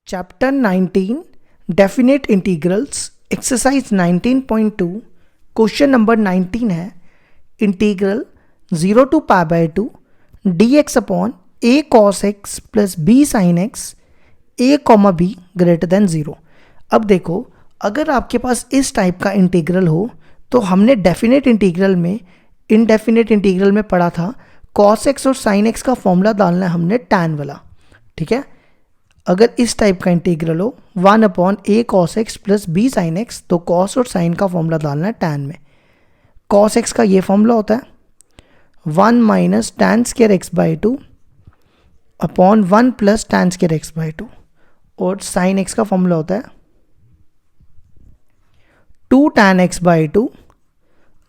Chapter 19 definite integrals exercise 19.2 question number 19 है integral 0 to π/2 dx upon a cos x plus b sin x a, b greater than 0। अब देखो, अगर आपके पास इस type का integral हो तो हमने डेफिनेट इंटीग्रल में इनडेफिनेट इंटीग्रल में पढ़ा था cos x और sin x का फॉर्मूला डालना है हमने tan वाला। ठीक है, अगर इस टाइप का इंटीग्रल हो 1 upon a cos x plus b sin x, तो cos और sin का फॉर्मूला डालना है tan में। cos x का ये फॉर्मूला होता है 1 minus tan square x by 2 upon 1 plus tan square x by 2, और sin x का फॉर्मूला होता है 2 tan x बाई 2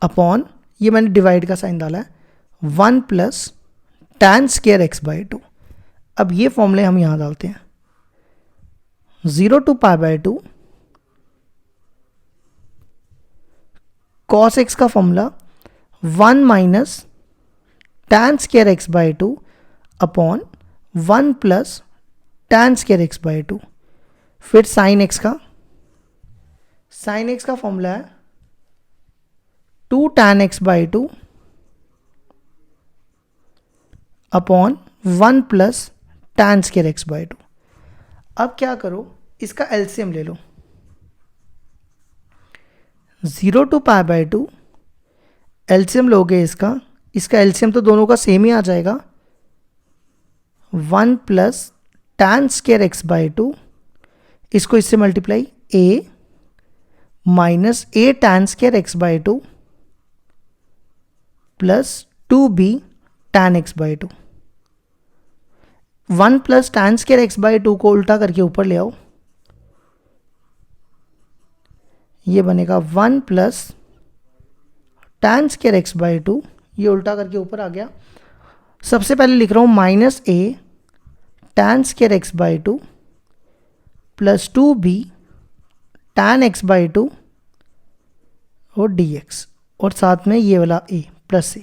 अपॉन, ये मैंने डिवाइड का साइन डाला है, 1 plus tan square x by 2। अब ये फॉर्मूले हम यहां डालते हैं 0 to π/2 cos x का formula 1 minus tan square x by 2 upon 1 plus tan square x by 2। फिर sin x का फॉर्मूला है 2 tan x by 2 upon 1 plus tan square x by 2। अब क्या करो, इसका एलसीएम ले लो। 0 to π/2 एलसीएम लोगे इसका एलसीएम तो दोनों का सेम ही आ जाएगा, 1 plus tan square x by 2, इसको इससे multiply a minus a tan square x by 2 plus 2b tan x by 2। 1 plus tan square x by 2 को उल्टा करके ऊपर ले आओ, ये बनेगा 1 plus tan square x by 2, ये उल्टा करके ऊपर आ गया। सबसे पहले लिख रहा हूं minus a tan square x by 2 plus 2b tan x by 2 और dx, और साथ में ये वाला a प्लस a।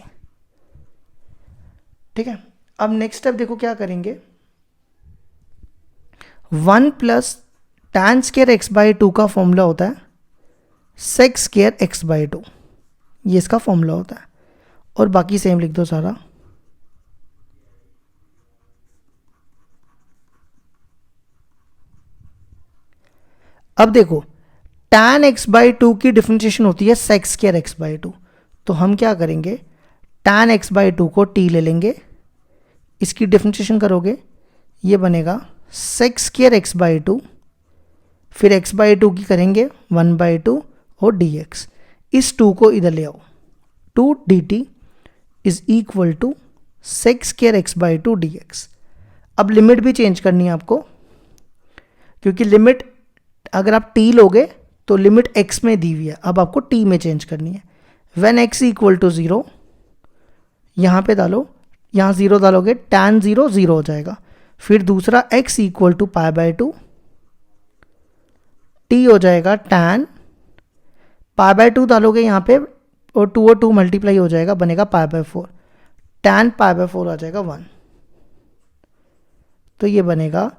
ठीक है, अब नेक्स्ट स्टेप देखो क्या करेंगे। 1 plus tan square x by 2 का फॉर्मूला होता है sec स्क्वायर x बाई 2, ये इसका फॉर्मूला होता है, और बाकी सेम लिख दो सारा। अब देखो, tan x बाई 2 की डिफरेंशिएशन होती है sec स्क्वायर x बाई 2, तो हम क्या करेंगे, tan x बाई 2 को t ले लेंगे, इसकी डिफरेंशिएशन करोगे, ये बनेगा sec स्क्वायर x बाई 2, फिर x बाई 2 की करेंगे 1 बाई 2 और dx। इस 2 को इधर ले आओ, 2 dt is equal to sec square x by 2 dx। अब लिमिट भी चेंज करनी है आपको, क्योंकि लिमिट अगर आप t लोगे तो लिमिट x में दी हुई है, अब आपको t में चेंज करनी है। व्हेन x इक्वल टू 0, यहाँ पे डालो, यहाँ 0 डालोगे tan 0 0 हो जाएगा। फिर दूसरा x इक्वल टू π/2, t हो जाएगा tan π/2 डालोगे यहाँ पे, और 2 और 2 मल्टीप्लाई हो जाएगा, बनेगा π/4, tan π/4 आ जाएगा 1। तो ये बनेगा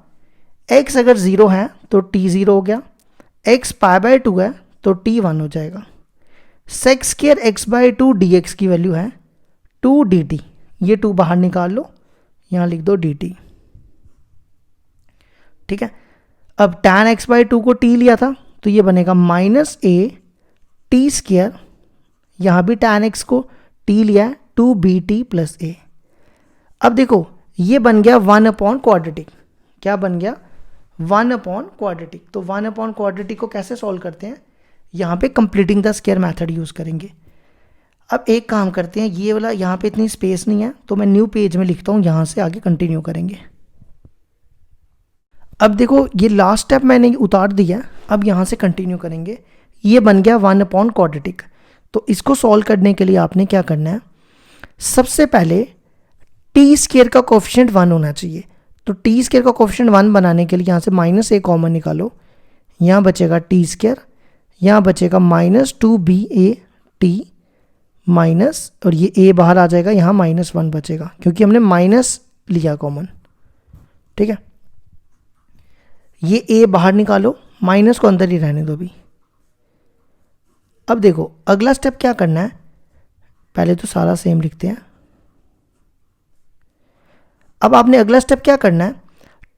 x अगर 0 है तो t 0 हो गया, x π/2 है तो t 1 हो जाएगा। sec square x by 2 dx की वैल्यू है 2 dt, ये 2 बाहर निकाल लो, यहाँ लिख दो dt। ठीक है, अब tan x बाई 2 को t लिया था तो ये बनेगा माइनस a t स्क्वायर, यहाँ भी tan x को t लिया है 2bt प्लस a। अब देखो, ये बन गया 1 अपॉन क्वाड्रेटिक। क्या बन गया, 1 अपॉन क्वाड्रेटिक। तो 1 अपॉन क्वाड्रेटिक को कैसे सॉल्व करते हैं, यहाँ पे completing the square method use करेंगे। अब एक काम करते हैं, ये वाला यहाँ पे इतनी स्पेस नहीं है तो मैं न्यू पेज में लिखता हूँ, यहाँ से आगे कंटिन्यू करेंगे। अब देखो, ये लास्ट स्टेप मैंने उतार दिया, अब यहाँ से कंटिन्यू करेंगे। ये बन गया 1 अपॉन क्वाड्रेटिक। तो इसको सॉल्व करने के लिए आपने क्या करना है, सबसे पहले टी स्क्वायर का कोफिशिएंट 1 होना चाहिए। तो टी स्क्वायर का कोफिशिएंट 1 बनाने के लिए यहाँ से माइनस a कॉमन निकालो, यहाँ बचेगा टी स्क्वायर, यहाँ बचेगा माइनस 2ba t माइनस, और ये a बाहर आ जाएगा, यहाँ -1 बचेगा क्योंकि हमने माइनस लिया कॉमन। ठीक है, ये ए बाहर निकालो, माइनस को अंदर ही रहने दो अभी। अब देखो अगला स्टेप क्या करना है, पहले तो सारा सेम लिखते हैं। अब आपने अगला स्टेप क्या करना है,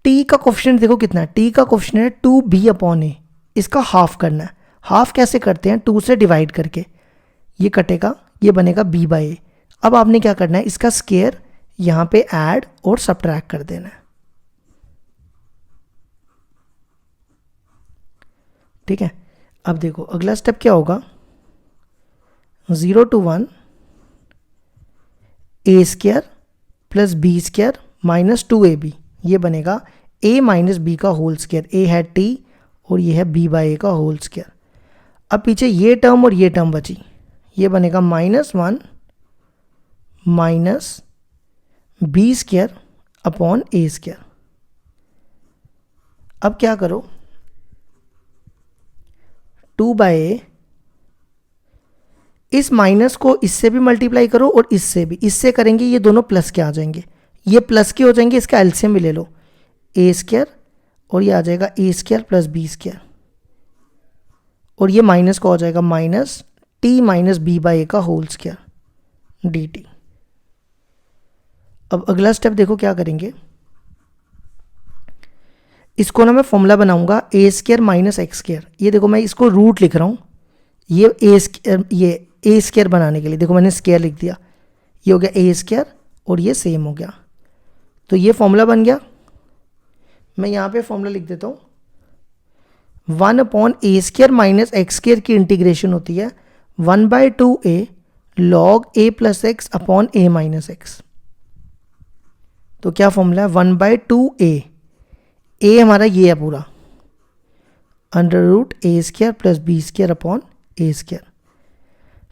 टी का कोफिशिएंट देखो कितना है, टी का कोफिशिएंट है 2b/a, इसका हाफ करना है। हाफ कैसे करते हैं, 2 से डिवाइड करके, ये कटेगा, ये बनेगा b/a। अब आपने क्या करना है, इसका स्क्वायर यहाँ पे ऐड और सब्ट्रैक्ट कर देना है, ठीक है। अब देखो अगला स्टेप क्या होगा, 0 to 1 a² plus b² minus 2ab, ये बनेगा a माइनस बी का होल स्क्वायर। a है t और ये है b/a का होल स्क्वायर। अब पीछे ये टर्म और ये टर्म बची, ये बनेगा -1 माइनस b² अपॉन a²। अब क्या करो, 2/a, इस माइनस को इससे भी मल्टीप्लाई करो और इससे भी, इससे करेंगे ये दोनों प्लस के आ जाएंगे, ये प्लस के हो जाएंगे, इसका एलसीएम भी ले लो, a² और ये आ जाएगा a² प्लस b², और ये माइनस का हो जाएगा माइनस t माइनस b/a का होल स्क्वायर dt। अब अगला स्टेप देखो क्या करेंगे, इसको ना मैं फॉर्मूला बनाऊंगा a² माइनस x²। ये देखो मैं इसको रूट लिख रहा हूँ, ये a² बनाने के लिए देखो मैंने स्क्वायर लिख दिया, ये हो गया a² और ये सेम हो गया, तो ये फॉर्मूला बन गया। मैं यहाँ पे फॉर्मूला लिख देता हूँ, 1/a² माइनस x² की इंटीग्रेशन होती है 1/2a log a plus x upon a minus x. तो क्या फॉर्मूला है, 1/2a, a हमारा ये है पूरा, √a² plus b² upon a²।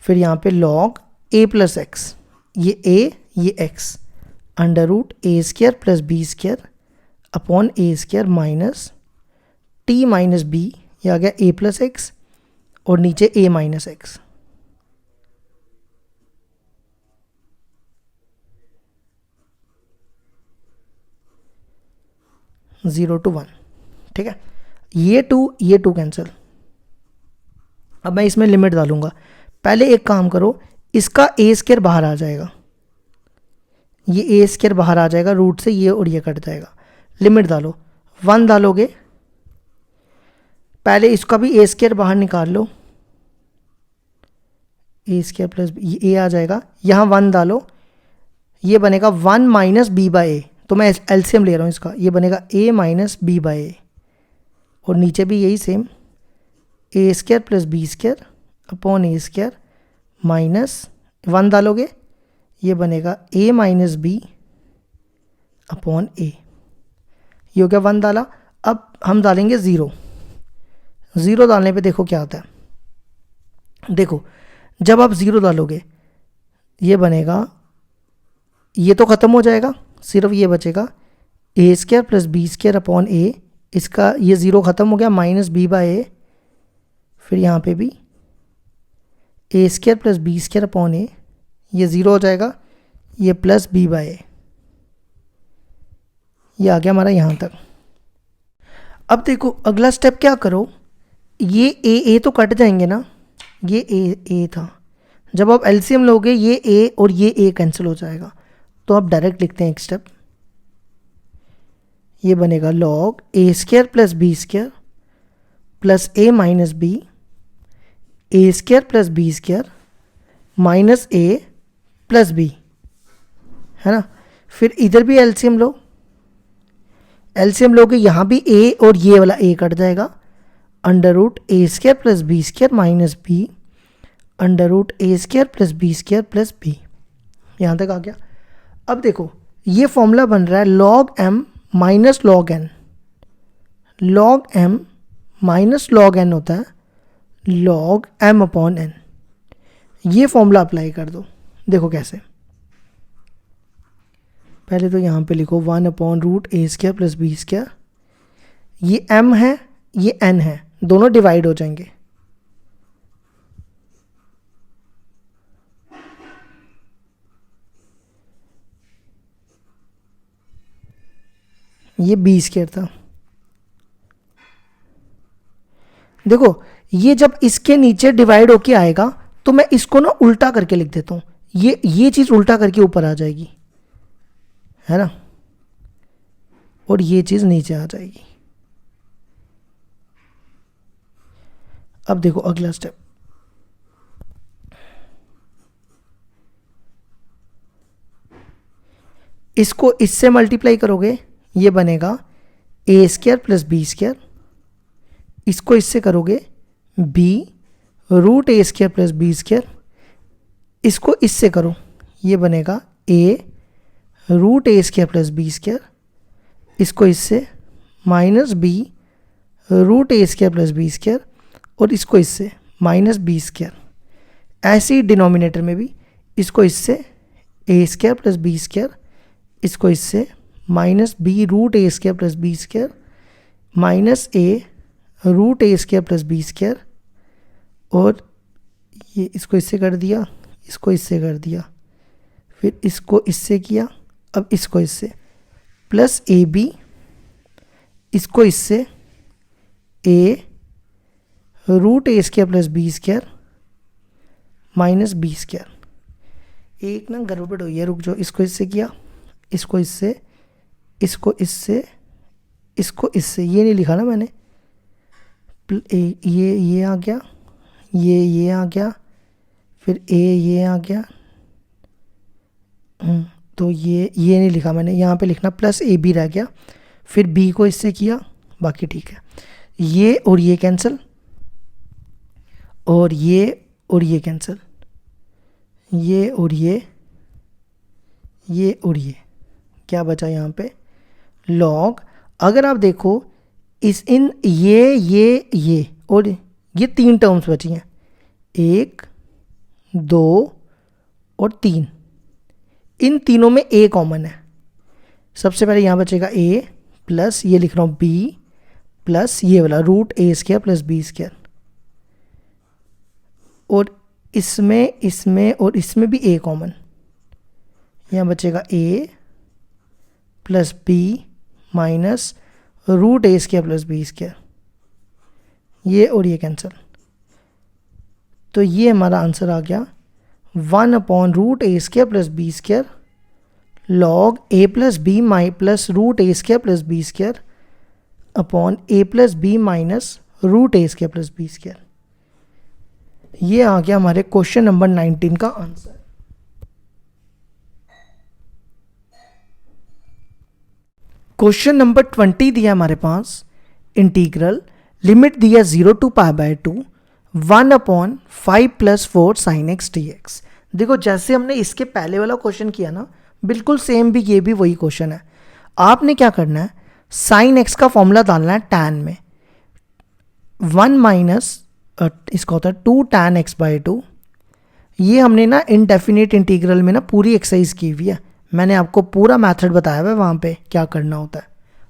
फिर यहाँ पे log a प्लस एक्स, ये a ये x, √a² plus b² upon a² minus t minus b, ये आ गया a प्लस एक्स और नीचे a minus x. Zero to one, ठीक है। ये टू कैंसिल। अब मैं इसमें लिमिट डालूंगा, पहले एक काम करो, इसका a² बाहर आ जाएगा, ये a² बाहर आ जाएगा रूट से, ये और ये कट जाएगा। लिमिट डालो, 1 डालोगे, पहले इसका भी a² बाहर निकाल लो, a² प्लस ये a आ जाएगा, यहाँ 1 डालो, ये बनेगा 1 माइनस b/a, तो मैं एलसीएम ले रहा हूँ इसका, ये बनेगा a माइनस b/a, और नीचे भी यही same, a² plus b² upon a² minus 1 डालोगे, ये बनेगा a minus b upon a, ये हो गया 1 डाला। अब हम डालेंगे 0 डालने पे देखो क्या आता है, देखो जब आप 0 डालोगे ये बनेगा, ये तो ख़त्म हो जाएगा, सिर्फ ये बचेगा a² plus b² upon a, इसका ये 0 ख़त्म हो गया, माइनस b/a, फिर यहाँ पे भी a² plus b² upon a, ये 0 हो जाएगा, ये प्लस b/a, ये आ गया हमारा यहाँ तक। अब देखो अगला स्टेप क्या करो, ये a तो कट जाएंगे ना, ये a था, जब आप एलसीएम लोगे ये a और ये a कैंसिल हो जाएगा, तो आप डायरेक्ट लिखते हैं एक स्टेप, ये बनेगा log a² plus b² plus a minus b, a² plus b² minus a plus b, है ना। फिर इधर भी एलसीएम लो, एलसीएम लोगे, यहाँ भी a और ये वाला a कट जाएगा, √a² plus b² minus b, √a² plus b² plus b, यहाँ तक आ गया। अब देखो ये फॉर्मूला बन रहा है log m minus log n, log m minus log n होता है log m अपॉन n, ये फॉर्मूला अप्लाई कर दो, देखो कैसे। पहले तो यहाँ पे लिखो 1/√a² प्लस b², ये m है ये n है, दोनों डिवाइड हो जाएंगे, ये b² था, देखो ये जब इसके नीचे डिवाइड होके आएगा तो मैं इसको ना उल्टा करके लिख देता हूँ, ये चीज़ उल्टा करके ऊपर आ जाएगी, है ना, और ये चीज़ नीचे आ जाएगी। अब देखो अगला स्टेप, इसको इससे मल्टीप्लाई करोगे, ये बनेगा ए स्क्वायर प्लस बी स्क्वायर। इसको इससे करोगे B root a square plus b square. इसको इससे करो, ये बनेगा ए root a square plus b square. इसको इससे minus b root a square plus b square, और इसको इससे माइनस बी स्क्वायर। ऐसे ही डिनोमिनेटर में भी इसको इससे a square plus b square, इसको इससे minus b root a square plus b square minus a root a square plus b square, और ये इसको इससे कर दिया, इसको इससे कर दिया, फिर इसको इससे किया, अब इसको इससे प्लस ए बी, इसको इससे a root a square plus b square minus b square. एक ना गड़बड़ हुई है, रुक जाओ, इसको इससे किया, इसको इससे, इसको इससे, इसको इससे, ये नहीं लिखा ना मैंने, ये आ गया, ये आ गया, फिर ये आ गया, तो ये नहीं लिखा मैंने, यहाँ पे लिखना प्लस ए बी रह गया, फिर बी को इससे किया, बाकी ठीक है। ये और ये कैंसिल, और ये कैंसिल, ये और ये और ये, क्या बचा यहाँ पे लॉग। अगर आप देखो ये और ये तीन टर्म्स बची हैं, 1 2 और 3, इन तीनों में ए कॉमन है। सबसे पहले यहाँ बचेगा ए प्लस ये लिख रहा हूँ बी प्लस ये वाला root a square plus b square, और इसमें और इसमें भी ए कॉमन, यहाँ बचेगा ए plus b minus root a square plus b square, ये और ये कैंसिल। तो ये हमारा आंसर आ गया 1/रूट a square plus b square log a plus b माई plus root a square plus b square upon a plus b minus root a square plus b square. ये आ गया हमारे क्वेश्चन नंबर 19 का आंसर। क्वेश्चन नंबर 20 दिया हमारे पास, integral limit दिया 0 to π/2 1/5 + 4 sin x dx। देखो जैसे हमने इसके पहले वाला क्वेश्चन किया ना, बिल्कुल सेम भी ये भी वही क्वेश्चन है। आपने क्या करना है, sin x का फॉर्मूला डालना है tan में, 1 माइनस इसका होता है 2 tan x/2। ये हमने ना इनडेफिनेट इंटीग्रल में ना पूरी एक्सरसाइज की हुई है, मैंने आपको पूरा मेथड बताया हुआ है वहाँ पे क्या करना होता है।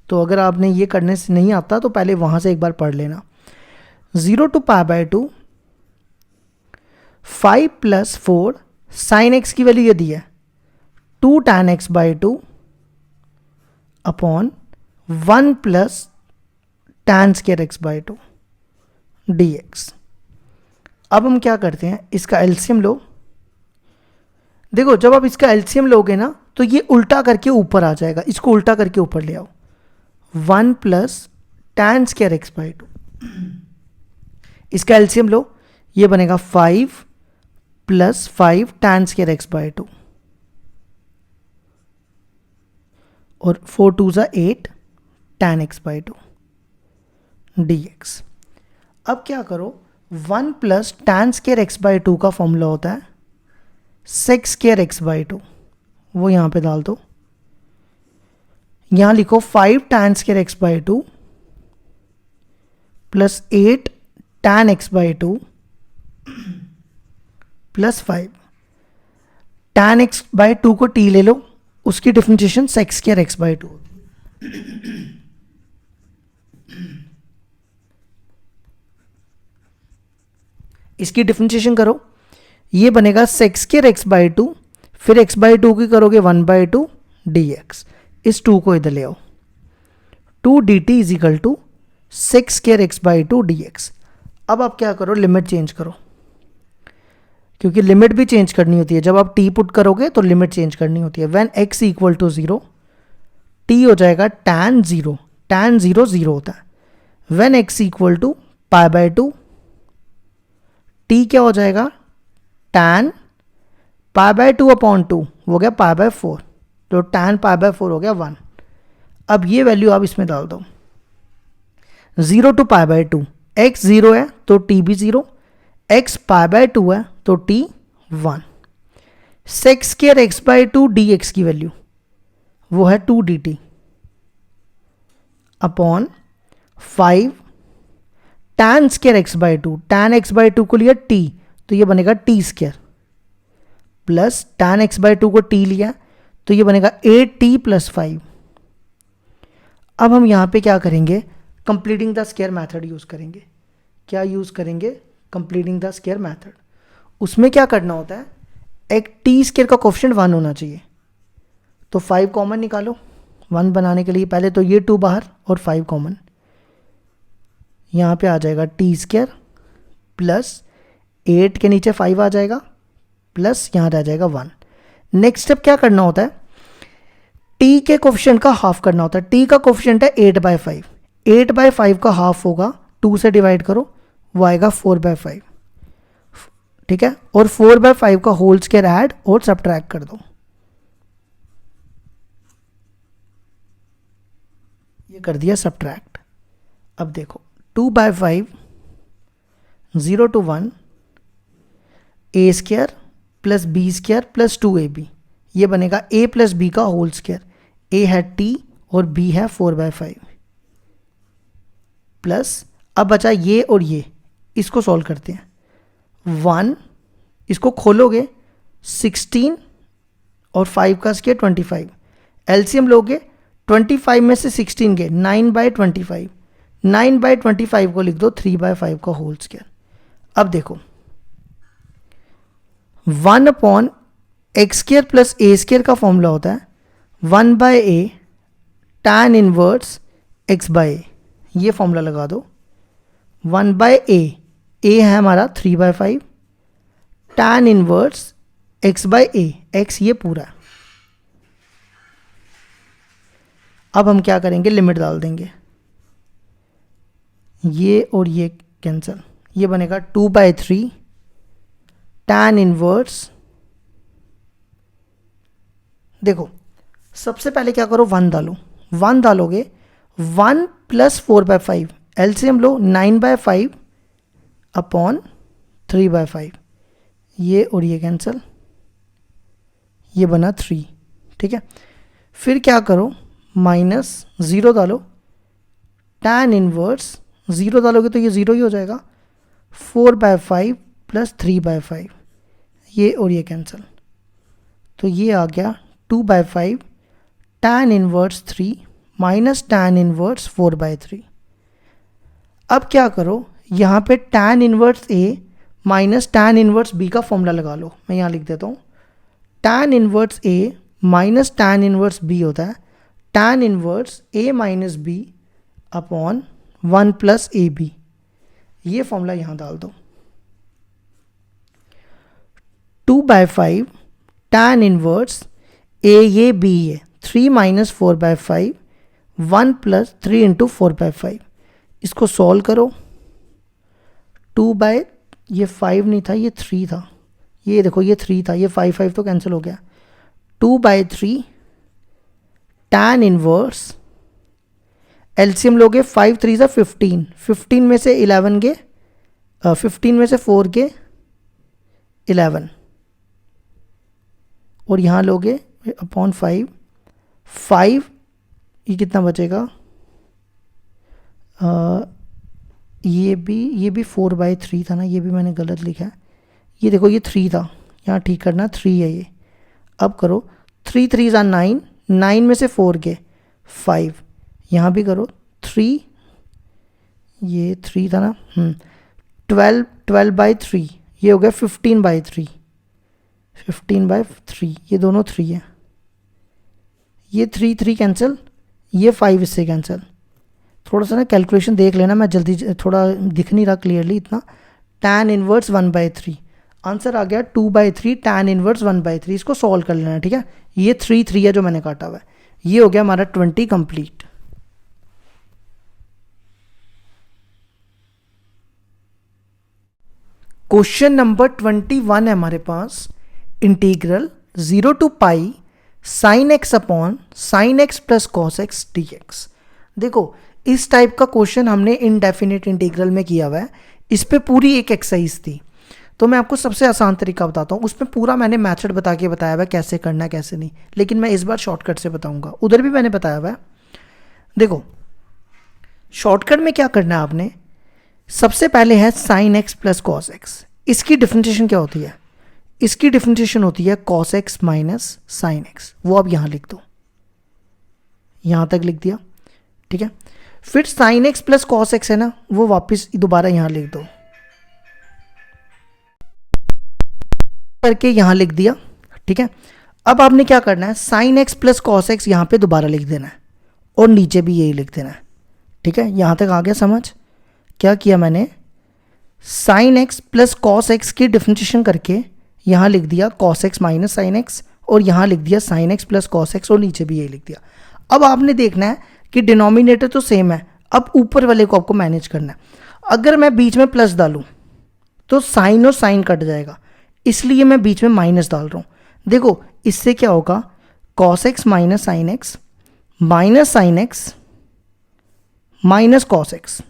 तो अगर आपने ये करने से नहीं आता तो पहले वहाँ से एक बार पढ़ लेना। 0 to π/2 5 + 4 sin x की वैल्यू ये दी है 2 tan x/2 upon 1 + tan square x/2 dx। अब हम क्या करते हैं, इसका एलसीएम लो। देखो जब आप इसका एलसीएम लोगे ना तो ये उल्टा करके ऊपर आ जाएगा, इसको उल्टा करके ऊपर ले आओ, 1 + tan स्क्वायर x/2। इसका एलसीएम लो, ये बनेगा 5 + 5 tan स्क्वायर x/2 और 4 2 = 8 tan x/2 dx। अब क्या करो, 1 + tan स्क्वायर x/2 का फॉर्मूला होता है sec स्क्वायर x/2, वो यहाँ पे डाल दो। यहाँ लिखो 5 tan square x/2 plus 8 tan x/2 plus 5। tan x/2 को t ले लो, उसकी डिफरेंशिएशन sec स्क्वायर x/2 होती है। इसकी डिफरेंशिएशन करो, ये बनेगा sec स्क्वायर x/2, फिर x/2 की करोगे 1/2 dx। इस 2 को इधर ले आओ, 2 dt = sec square x/2 dx। अब आप क्या करो, लिमिट चेंज करो, क्योंकि लिमिट भी चेंज करनी होती है। जब आप टी पुट करोगे तो लिमिट चेंज करनी होती है। When x equal to 0 t हो जाएगा tan 0, tan 0 0 होता है। When x equal to pi by 2 t क्या हो जाएगा, tan पाई बाय 2 अपॉन 2 हो गया पाई बाय 4, तो tan पाई बाय 4 हो गया 1। अब ये वैल्यू आप इसमें डाल दो, 0 टू पाई बाय 2, x 0 है तो t भी 0, x पाई बाय 2 है तो t 1। Sec square x by 2 dx की वैल्यू वो है 2 dt upon 5 tan square x by 2, tan x by 2 को लिया t तो ये बनेगा t square, plus tan x by 2 को t लिया तो ये बनेगा 8t प्लस 5। अब हम यहाँ पे क्या करेंगे, completing the square method use करेंगे। क्या यूज़ करेंगे, कंप्लीटिंग द स्क्वायर मेथड। उसमें क्या करना होता है, एक टी स्क्वायर का कोफिशिएंट 1 होना चाहिए, तो 5 कॉमन निकालो 1 बनाने के लिए। पहले तो ये 2 बाहर और 5 कॉमन, यहाँ पे आ जाएगा टी स्क्वायर प्लस 8 के नीचे 5 आ जाएगा, प्लस यहाँ रह जाएगा 1। नेक्स्ट स्टेप क्या करना होता है, टी के कोफिशिएंट का हाफ करना होता है। टी का कोफिशिएंट है 8/5, 8/5 का हाफ होगा 2 से डिवाइड करो, वो आएगा 4/5, ठीक है। और 4/5 का होल स्क्वायर ऐड और सब्ट्रैक्ट कर दो, ये कर दिया सब्ट्रैक्ट। अब देखो 2/5 0 to 1 a square plus b square plus 2ab, ये बनेगा a प्लस बी का होल स्क्वायर। a है t और b है 4/5 प्लस, अब बचा ये और ये, इसको सॉल्व करते हैं। 1 इसको खोलोगे 16 और 5 का स्क्वायर 25, एलसीएम लोगे 25 में से 16 के 9/25, 9/25 को लिख दो 3/5 का होल स्क्वायर। अब देखो 1 upon x square plus a square का फॉर्मूला होता है 1/a tan inverse x by a, ये फॉर्मूला लगा दो। 1/a, a है हमारा 3/5, tan inverse x by A, x ये पूरा। अब हम क्या करेंगे, लिमिट डाल देंगे, ये और ये कैंसिल, ये बनेगा 2/3 tan इनवर्स। देखो सबसे पहले क्या करो, 1 डालो, 1 डालोगे 1 प्लस 4/5, एलसीएम लो 9/5 अपॉन 3/5, ये और ये कैंसिल, ये बना 3, ठीक है। फिर क्या करो, -0 डालो, tan इनवर्स 0 डालोगे तो ये 0 ही हो जाएगा, 4/5 प्लस 3/5, ये और ये कैंसिल, तो ये आ गया 2/5 tan inverse 3 minus tan inverse 4/3। अब क्या करो, यहाँ पे tan inverse a minus tan inverse b का फॉर्मूला लगा लो, मैं यहाँ लिख देता हूँ। tan inverse a minus tan inverse b होता है tan inverse a minus b upon 1 plus a b, ये फॉर्मूला यहाँ डाल दो। 2/5 tan इनवर्स a ये b है 3 माइनस 4/5, 1 प्लस 3 इंटू 4/5, इसको सॉल्व करो। 2 ये 5 नहीं था, ये 3 था, ये देखो ये 3 था, ये 5 तो कैंसिल हो गया। 2/3 tan इनवर्स, एलसीएम लोगे 5 3 सा 15, 15 में से 11 के 15 में से 4 के 11, और यहाँ लोगे अपॉन 5, ये कितना बचेगा, ये भी 4/3 था ना, ये भी मैंने गलत लिखा है, ये देखो ये 3 था, यहाँ ठीक करना 3 है ये। अब करो 3 3 सा 9, 9 में से 4 के 5, यहाँ भी करो 3, ये 3 था ना, 12/3, ये हो गया 15/3, 15/3, ये दोनों 3 है, ये 3 3 कैंसिल, ये 5 इससे कैंसिल, थोड़ा सा ना कैलकुलेशन देख लेना, मैं जल्दी थोड़ा दिख नहीं रहा क्लियरली इतना। tan इनवर्स 1/3, आंसर आ गया 2/3 tan इनवर्स 1/3। इसको सॉल्व कर लेना, ठीक है। ये 3 है जो मैंने काटा हुआ है। ये हो गया हमारा 20 कंप्लीट। क्वेश्चन नंबर 21 है हमारे पास, integral 0 to pi sin x upon sin x plus cos x dx। देखो इस टाइप का क्वेश्चन हमने इनडेफिनेट इंटीग्रल में किया हुआ है। इस पे पूरी एक एक्सरसाइज थी, तो मैं आपको सबसे आसान तरीका बताता हूँ। उसमें पूरा मैंने मेथड बता के बताया हुआ है कैसे करना है कैसे नहीं, लेकिन मैं इस बार शॉर्टकट से बताऊंगा। उधर भी मैंने बताया हुआ है। देखो शॉर्टकट में क्या करना है आपने, सबसे पहले है sign x plus cos x. इसकी डिफरेंशिएशन क्या होती है, इसकी डिफरेंशिएशन होती है cos x minus sine x. वो आप यहां लिख दो, यहां तक लिख दिया, ठीक है। फिर sign x plus cos x है ना, वो वापस दोबारा यहां लिख दो करके यहां लिख दिया, ठीक है। अब आपने क्या करना है, sign x plus cos x यहां पे दोबारा लिख देना है और नीचे भी यही लिख देना है, ठीक है। यहां तक आ गया समझ। क्या किया मैंने, sign x plus cos x की डिफरेंशिएशन करके यहां लिख दिया cos x minus sine x, और यहां लिख दिया sign x plus cos x और नीचे भी यही लिख दिया। अब आपने देखना है कि डिनोमिनेटर तो सेम है, अब ऊपर वाले को आपको मैनेज करना है। अगर मैं बीच में प्लस डालूं तो साइन और साइन कट जाएगा, इसलिए मैं बीच में माइनस डाल रहा हूं। देखो इससे क्या होगा, cos x minus sine x minus sine x minus cos x,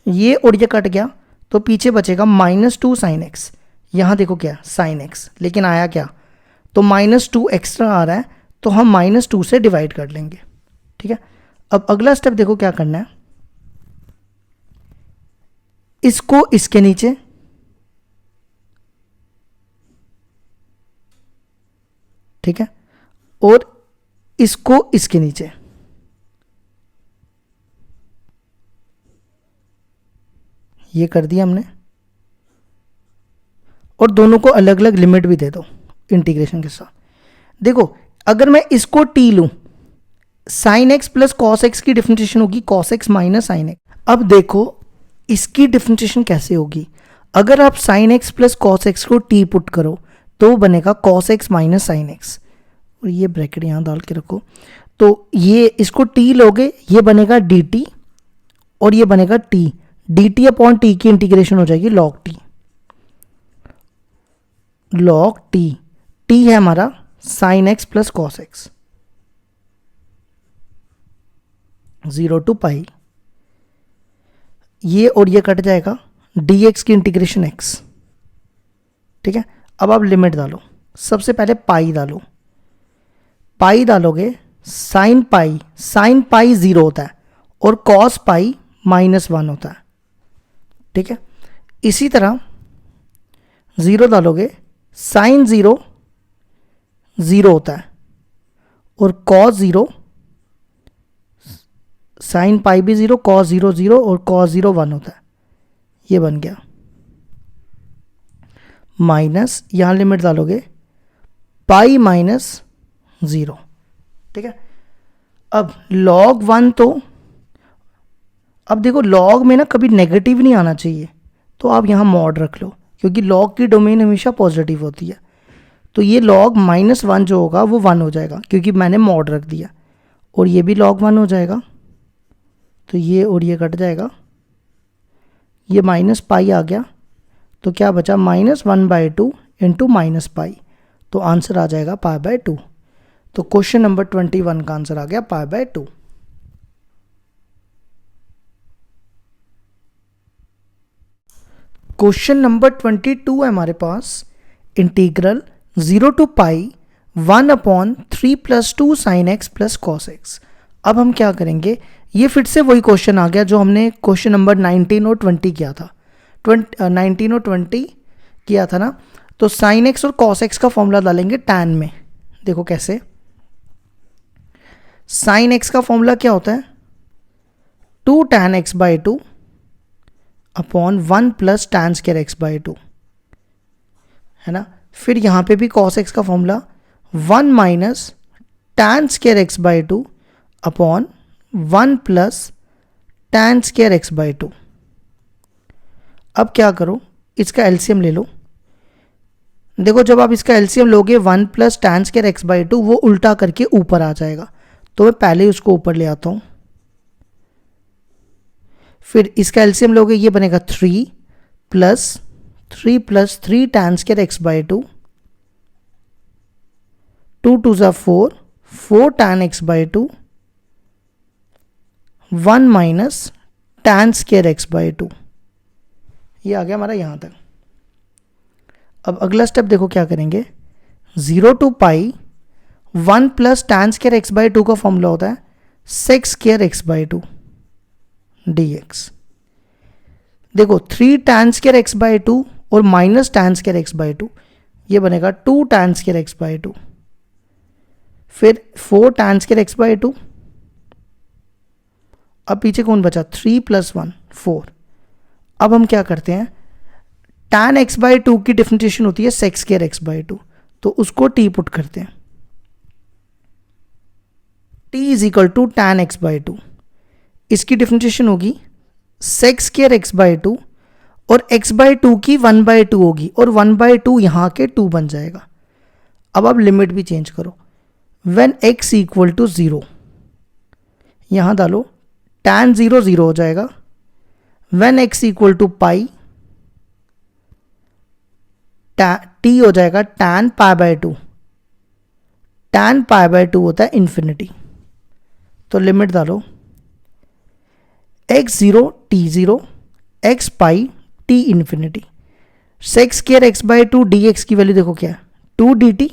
ये और ये कट गया तो पीछे बचेगा -2 साइन एक्स। यहां देखो क्या साइन एक्स, लेकिन आया क्या, तो -2 एक्स्ट्रा आ रहा है, तो हम -2 से डिवाइड कर लेंगे, ठीक है। अब अगला स्टेप देखो क्या करना है, इसको इसके नीचे, ठीक है, और इसको इसके नीचे, ये कर दिया हमने। और दोनों को अलग अलग लिमिट भी दे दो इंटीग्रेशन के साथ। देखो अगर मैं इसको टी लूं, sign x plus cos x की डिफरेंशिएशन होगी cos x minus sine x. अब देखो इसकी डिफरेंशिएशन कैसे होगी, अगर आप sign x plus cos x को टी पुट करो तो बनेगा cos x minus sine x, और ये ब्रैकेट यहां डाल के रखो, तो ये इसको टी लोगे, ये बनेगा डी टी और ये बनेगा T, D t upon T की इंटीग्रेशन हो जाएगी log T. Log T, T है हमारा sign x plus cos x, 0 to पाई, ये और ये कट जाएगा, डी एक्स की इंटीग्रेशन एक्स, ठीक है। अब आप लिमिट डालो, सबसे पहले पाई डालो, पाई डालोगे साइन पाई 0 होता है और कॉस पाई -1 होता है, ठीक है। इसी तरह 0 डालोगे, साइन 0 0 होता है और कॉस 0, साइन पाई भी 0, कॉस 0 0 और कॉस 0 1 होता है। ये बन गया माइनस, यहां लिमिट डालोगे पाई -0, ठीक है। अब log 1, तो अब देखो log में ना कभी नेगेटिव नहीं आना चाहिए, तो आप यहां मॉड रख लो, क्योंकि log की डोमेन हमेशा पॉजिटिव होती है। तो ये log -1 जो होगा वो 1 हो जाएगा, क्योंकि मैंने मॉड रख दिया, और ये भी log 1 हो जाएगा, तो ये और ये कट जाएगा, ये माइनस पाई आ गया, तो क्या बचा -1/2 इंटू माइनस पाई, तो आंसर आ जाएगा π/2। तो क्वेश्चन नंबर 21 का आंसर आ गया π/2। क्वेश्चन नंबर 22 है हमारे पास, integral 0 to pi 1/3 + 2 sin x plus cos x. अब हम क्या करेंगे, ये फिर से वही क्वेश्चन आ गया जो हमने क्वेश्चन नंबर 19 और 20 किया था, 19 और 20 किया था ना। तो साइन एक्स और कॉस एक्स का फॉर्मूला डालेंगे टैन में। देखो कैसे, साइन एक्स का फॉर्मूला क्या होता है, 2 tan x/2 upon 1 + tan square x/2, है ना। फिर यहां पे भी कॉस एक्स का formula 1 - tan square x/2 upon 1 + tan square x by 2। अब क्या करो, इसका एलसीएम ले लो। देखो जब आप इसका एलसीएम लोगे 1 plus tan square x by 2 वो उल्टा करके ऊपर आ जाएगा, तो मैं पहले ही उसको ऊपर ले आता हूँ। फिर इसका एलसीएम लोगे, ये बनेगा 3 plus 3 tan square x by 2, 2 2 ज़ा 4 tan x by 2, 1 minus tan square x by 2। ये आ गया हमारा यहाँ तक। अब अगला स्टेप देखो क्या करेंगे, 0 to pi 1 plus tan square x by 2 का फॉर्मूला होता है sec square x by 2 dx। देखो 3 tan स्क्वायर x बाई 2 और minus tan square x by 2, ये बनेगा 2 tan स्क्वायर x बाई 2, फिर 4 tan स्क्वायर x बाई 2। अब पीछे कौन बचा, 3 प्लस 1 4। अब हम क्या करते हैं, tan x बाई 2 की डिफरेंशिएशन होती है sec स्क्वायर x बाई 2, तो उसको t पुट करते हैं। t is equal to tan x by 2, इसकी डिफरेंशिएशन होगी sec स्क्वायर x बाई 2 और x बाई 2 की 1 बाई 2 होगी और 1 बाई 2 यहाँ के 2 बन जाएगा। अब आप लिमिट भी चेंज करो, व्हेन x इक्वल टू 0 यहाँ डालो, tan 0 0 हो जाएगा। When x equal to pi, t हो जाएगा tan pi by 2, tan pi by 2 होता है इन्फिनिटी। तो लिमिट डालो, x 0 t 0 x pi t infinity, sec square x by 2 dx की वैल्यू देखो क्या है, 2 dt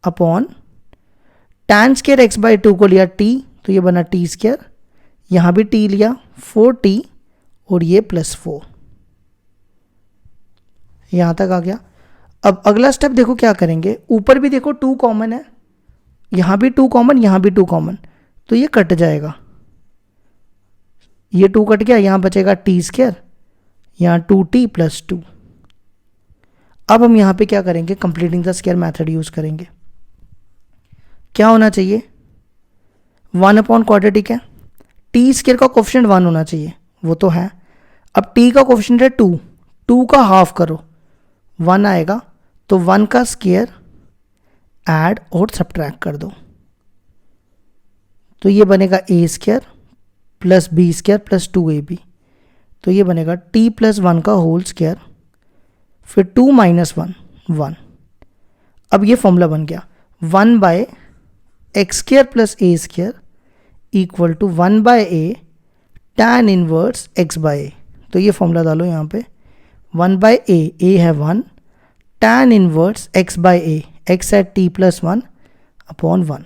upon tan square x by 2 को लिया t, तो ये बना t स्क्वायर, यहाँ भी t लिया 4t और ये प्लस 4, यहाँ तक आ गया। अब अगला स्टेप देखो क्या करेंगे, ऊपर भी देखो 2 कॉमन है, यहाँ भी 2 कॉमन, यहाँ भी 2 कॉमन, तो ये कट जाएगा, ये 2 कट गया, यहाँ बचेगा t स्क्वायर, यहाँ 2t प्लस 2। अब हम यहाँ पे क्या करेंगे, completing the square method use करेंगे। क्या होना चाहिए, 1 अपॉन क्वाड्रेटिक है, टी स्क्वायर का कोफिशिएंट 1 होना चाहिए, वो तो है। अब t का कोफिशिएंट है 2, 2 का हाफ करो 1 आएगा, तो 1 का स्क्वायर ऐड और सब्ट्रैक्ट कर दो, तो ये बनेगा a square plus b square plus 2ab, तो ये बनेगा t प्लस 1 का होल स्क्वायर, फिर 2 माइनस 1 1। अब ये फॉर्मूला बन गया 1 by x square plus a square equal to 1 by a tan inverse x by a. तो ये फॉर्मूला डालो यहाँ पे, 1 बाय ए है 1, tan inverse x by A, x है t प्लस 1 अपॉन 1।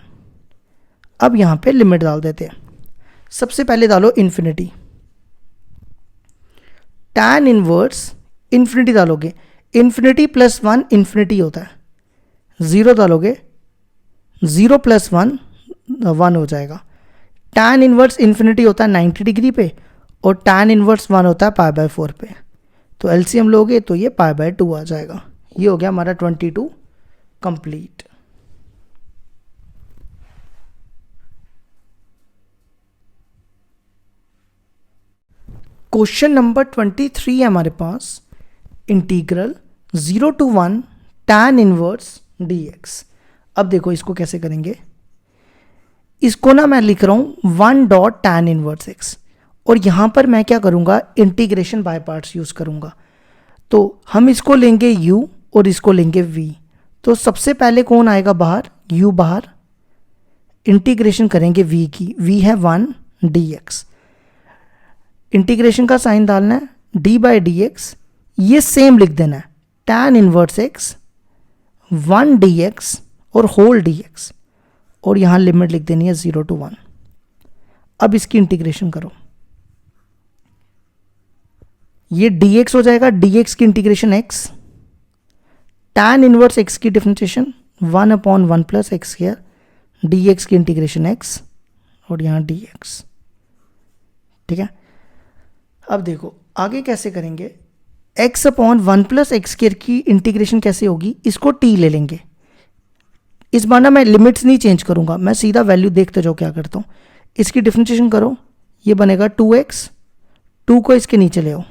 अब यहाँ पे लिमिट डाल देते हैं। सबसे पहले डालो इन्फिनिटी, tan इनवर्स इन्फिनिटी डालोगे, इन्फिनिटी प्लस 1 इन्फिनिटी होता है, 0 डालोगे 0 प्लस 1 1 हो जाएगा। tan इनवर्स इन्फिनिटी होता है 90 डिग्री पे और tan इनवर्स 1 होता है पाई बाय 4 पे, तो एलसीएम लोगे तो ये पाई बाय 2 आ जाएगा। ये हो गया हमारा 22 कंप्लीट। क्वेश्चन नंबर 23 है हमारे पास, integral 0 to 1 tan inverse dx। अब देखो इसको कैसे करेंगे, इसको ना मैं लिख रहा हूं 1 डॉट tan इनवर्स x, और यहां पर मैं क्या करूंगा, इंटीग्रेशन बाय पार्ट्स यूज करूंगा। तो हम इसको लेंगे u और इसको लेंगे v, तो सबसे पहले कौन आएगा बाहर, u बाहर, इंटीग्रेशन करेंगे v की, v है 1 dx, इंटीग्रेशन का साइन डालना है d बाई dx, ये सेम लिख देना है tan इनवर्स x 1 dx और होल dx, और यहां लिमिट लिख देनी है 0 to 1। अब इसकी इंटीग्रेशन करो, ये dx हो जाएगा, dx की integration x, tan inverse x की differentiation 1 upon 1 plus x square, dx की इंटीग्रेशन x और यहां dx। ठीक है, अब देखो आगे कैसे करेंगे, x upon 1 plus x square की इंटीग्रेशन कैसे होगी, इसको t ले लेंगे। इस बार ना मैं लिमिट्स नहीं चेंज करूंगा, मैं सीधा वैल्यू देखते जाओ क्या करता हूँ। इसकी डिफरेंशिएशन करो, ये बनेगा 2x, 2 को इसके नीचे ले आओ,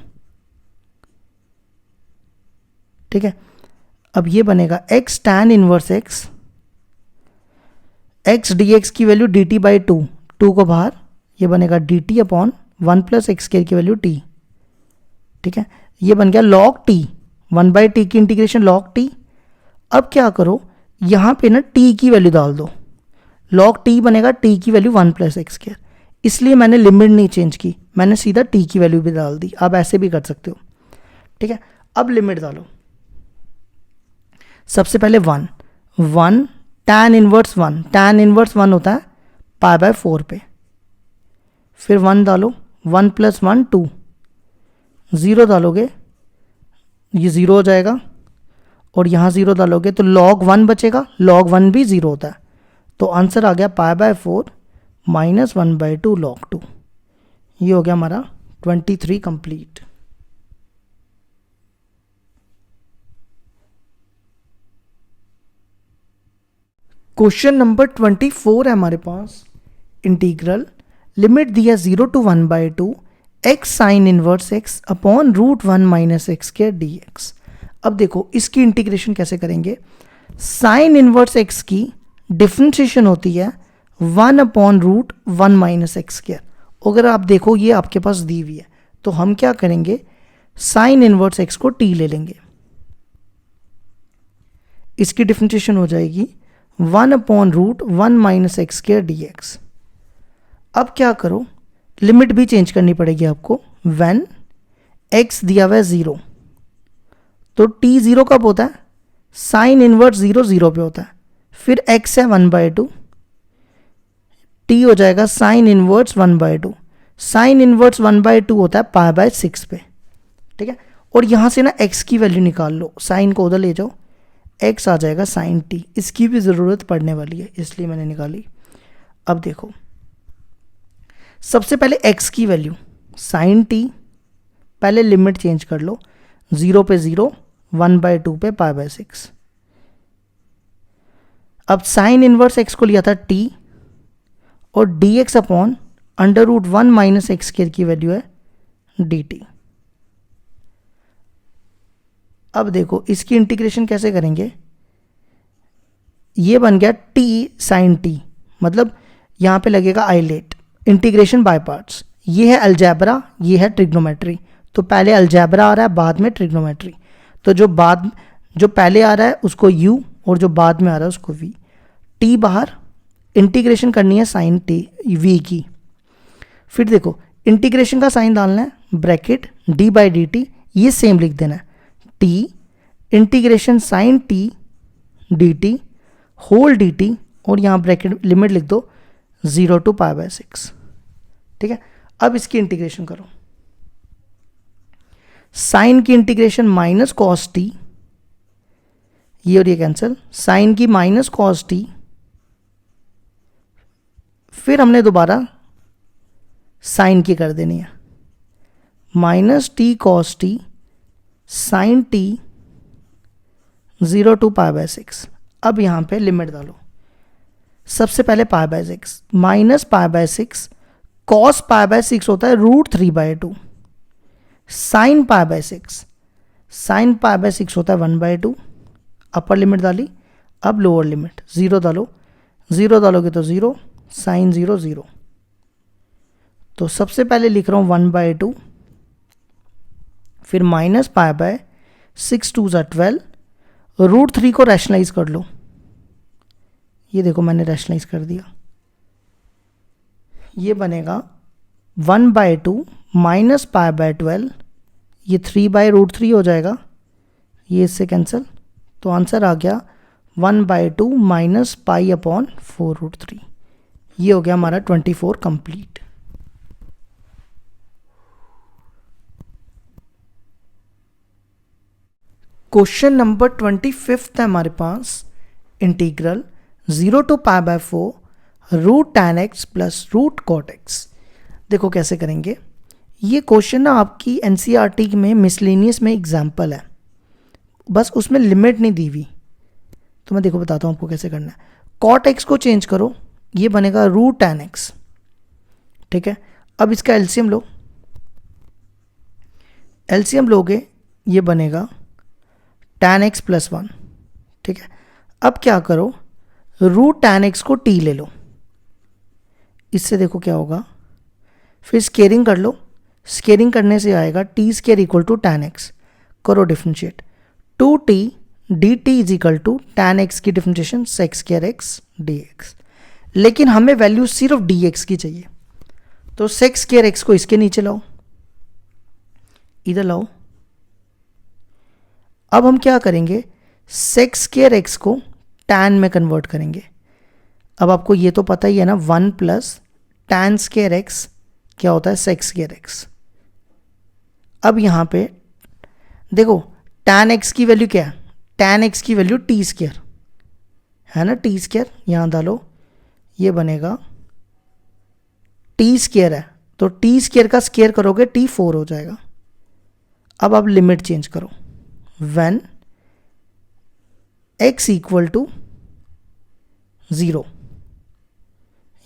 ठीक है। अब ये बनेगा x tan inverse x, x dx की वैल्यू dt बाई 2, 2 को बाहर, ये बनेगा dt upon 1 plus x square की वैल्यू t, ठीक है। ये बन गया log t, 1 बाई टी की इंटीग्रेशन log t। अब क्या करो, यहाँ पे ना t की वैल्यू डाल दो, log t बनेगा t की वैल्यू 1 प्लस एक्स स्क्वायर, इसलिए मैंने लिमिट नहीं चेंज की, मैंने सीधा t की वैल्यू भी डाल दी। आप ऐसे भी कर सकते हो, ठीक है। अब लिमिट डालो, सबसे पहले 1 tan इनवर्स 1, tan इनवर्स 1 होता है पाई बाय 4 पे, फिर 1 डालो, 1 प्लस 1 2, 0 डालोगे ये 0 हो जाएगा, और यहाँ 0 डालोगे तो log 1 बचेगा, log 1 भी 0 होता है, तो आंसर आ गया पाई बाय 4 माइनस 1 बाई 2 log 2। ये हो गया हमारा 23 कंप्लीट। क्वेश्चन नंबर 24 है हमारे पास, इंटीग्रल लिमिट दिया 0 to 1 by 2 x sine inverse x upon root 1 minus x square d x. अब देखो इसकी इंटीग्रेशन कैसे करेंगे, साइन इनवर्स x की डिफ्रेंशिएशन होती है 1 upon root 1 minus x square. अगर आप देखो ये आपके पास दी हुई है, तो हम क्या करेंगे, साइन इनवर्स x को t ले लेंगे, इसकी डिफ्रेंशिएशन हो जाएगी 1 upon root 1 minus x square d x. अब क्या करो, लिमिट भी चेंज करनी पड़ेगी आपको, व्हेन x दिया हुआ है 0, तो t 0 कब होता है, साइन इनवर्स 0 0 पे होता है, फिर x है 1 बाई 2, t हो जाएगा sine inverse 1 by 2, sine inverse 1 by 2 होता है पाई बाय 6 पे, ठीक है। और यहाँ से ना x की वैल्यू निकाल लो, साइन को उधर ले जाओ, x आ जाएगा साइन t, इसकी भी ज़रूरत पड़ने वाली है इसलिए मैंने निकाली। अब देखो सबसे पहले x की वैल्यू साइन t, पहले लिमिट चेंज कर लो, 0 पे 0, 1 बाई 2 पे पाई बाय 6। अब साइन इनवर्स x को लिया था t, और dx upon under root 1 minus x square की वैल्यू है dt। अब देखो इसकी इंटीग्रेशन कैसे करेंगे, ये बन गया t साइन t, मतलब यहाँ पे लगेगा आइलेट, इंटीग्रेशन बाय पार्ट्स। ये है अलजेब्रा, ये है ट्रिग्नोमेट्री, तो पहले अलजेब्रा आ रहा है बाद में ट्रिग्नोमेट्री, तो जो पहले आ रहा है उसको u और जो बाद में आ रहा है उसको v। t बाहर, इंटीग्रेशन करनी है साइन t v की, फिर देखो इंटीग्रेशन का साइन डालना है, bracket d by d t, ये सेम लिख देना है, t integration sine t d t whole d t, और यहाँ ब्रैकेट लिमिट लिख दो 0 to पाई बाय 6, ठीक है। अब इसकी इंटीग्रेशन करो, साइन की इंटीग्रेशन माइनस कॉस टी, ये और ये कैंसिल, साइन की माइनस कॉस टी, फिर हमने दोबारा साइन की कर देनी है, minus t cos t sine t 0 to pi by 6। अब यहाँ पे लिमिट डालो, सबसे पहले pi by 6 minus pi by 6, cos pi by 6 होता है root 3 by 2, sine pi by 6, sine pi by 6 होता है 1 बाई 2, अपर लिमिट डाली। अब लोअर लिमिट 0 डालो, 0 डालोगे तो 0, साइन 0 0, तो सबसे पहले लिख रहा हूँ 1 बाई 2, फिर माइनस पाई बाय 6 2 ज़ा 12, रूट 3 को रैशनलाइज कर लो, ये देखो मैंने रैशनलाइज कर दिया, ये बनेगा 1 बाई 2 माइनस पाई बाय 12, ये 3 बाई रूट 3 हो जाएगा, ये इससे कैंसिल, तो आंसर आ गया 1 by 2 minus pi upon 4 root 3। ये हो गया हमारा 24 कंप्लीट। क्वेश्चन नंबर 25 है हमारे पास, integral 0 to pi by 4 root tan x plus root cot x। देखो कैसे करेंगे, ये क्वेश्चन ना आपकी एनसीईआरटी में मिसलेनियस में एग्जाम्पल है, बस उसमें लिमिट नहीं दी हुई, तो मैं देखो बताता हूँ आपको कैसे करना है। cot x को चेंज करो, ये बनेगा रूट tan x, ठीक है। अब इसका एलसीएम लो, एलसीएम लोगे ये बनेगा tan x प्लस 1, ठीक है। अब क्या करो, रूट tan x को t ले लो, इससे देखो क्या होगा, फिर स्केयरिंग कर लो, स्केयरिंग करने से आएगा t square equal to tan x, करो differentiate, 2t dt is equal to tan x की differentiation sec square x dx। लेकिन हमें वैल्यू सिर्फ dx की चाहिए, तो sec स्केयर x को इसके नीचे लाओ, इधर लाओ। अब हम क्या करेंगे, sec स्केयर x को tan में कन्वर्ट करेंगे। अब आपको ये तो पता ही है ना, 1 प्लस tan स्केयर x क्या होता है, sec स्केयर x। अब यहां पे देखो tan x की वैल्यू क्या है, tan x की वैल्यू t स्केयर है ना, t स्केयर यहां डालो, ये बनेगा t स्केयर है, तो t स्केयर का स्केयर करोगे t4 हो जाएगा। अब आप लिमिट चेंज करो, व्हेन x इक्वल टू 0,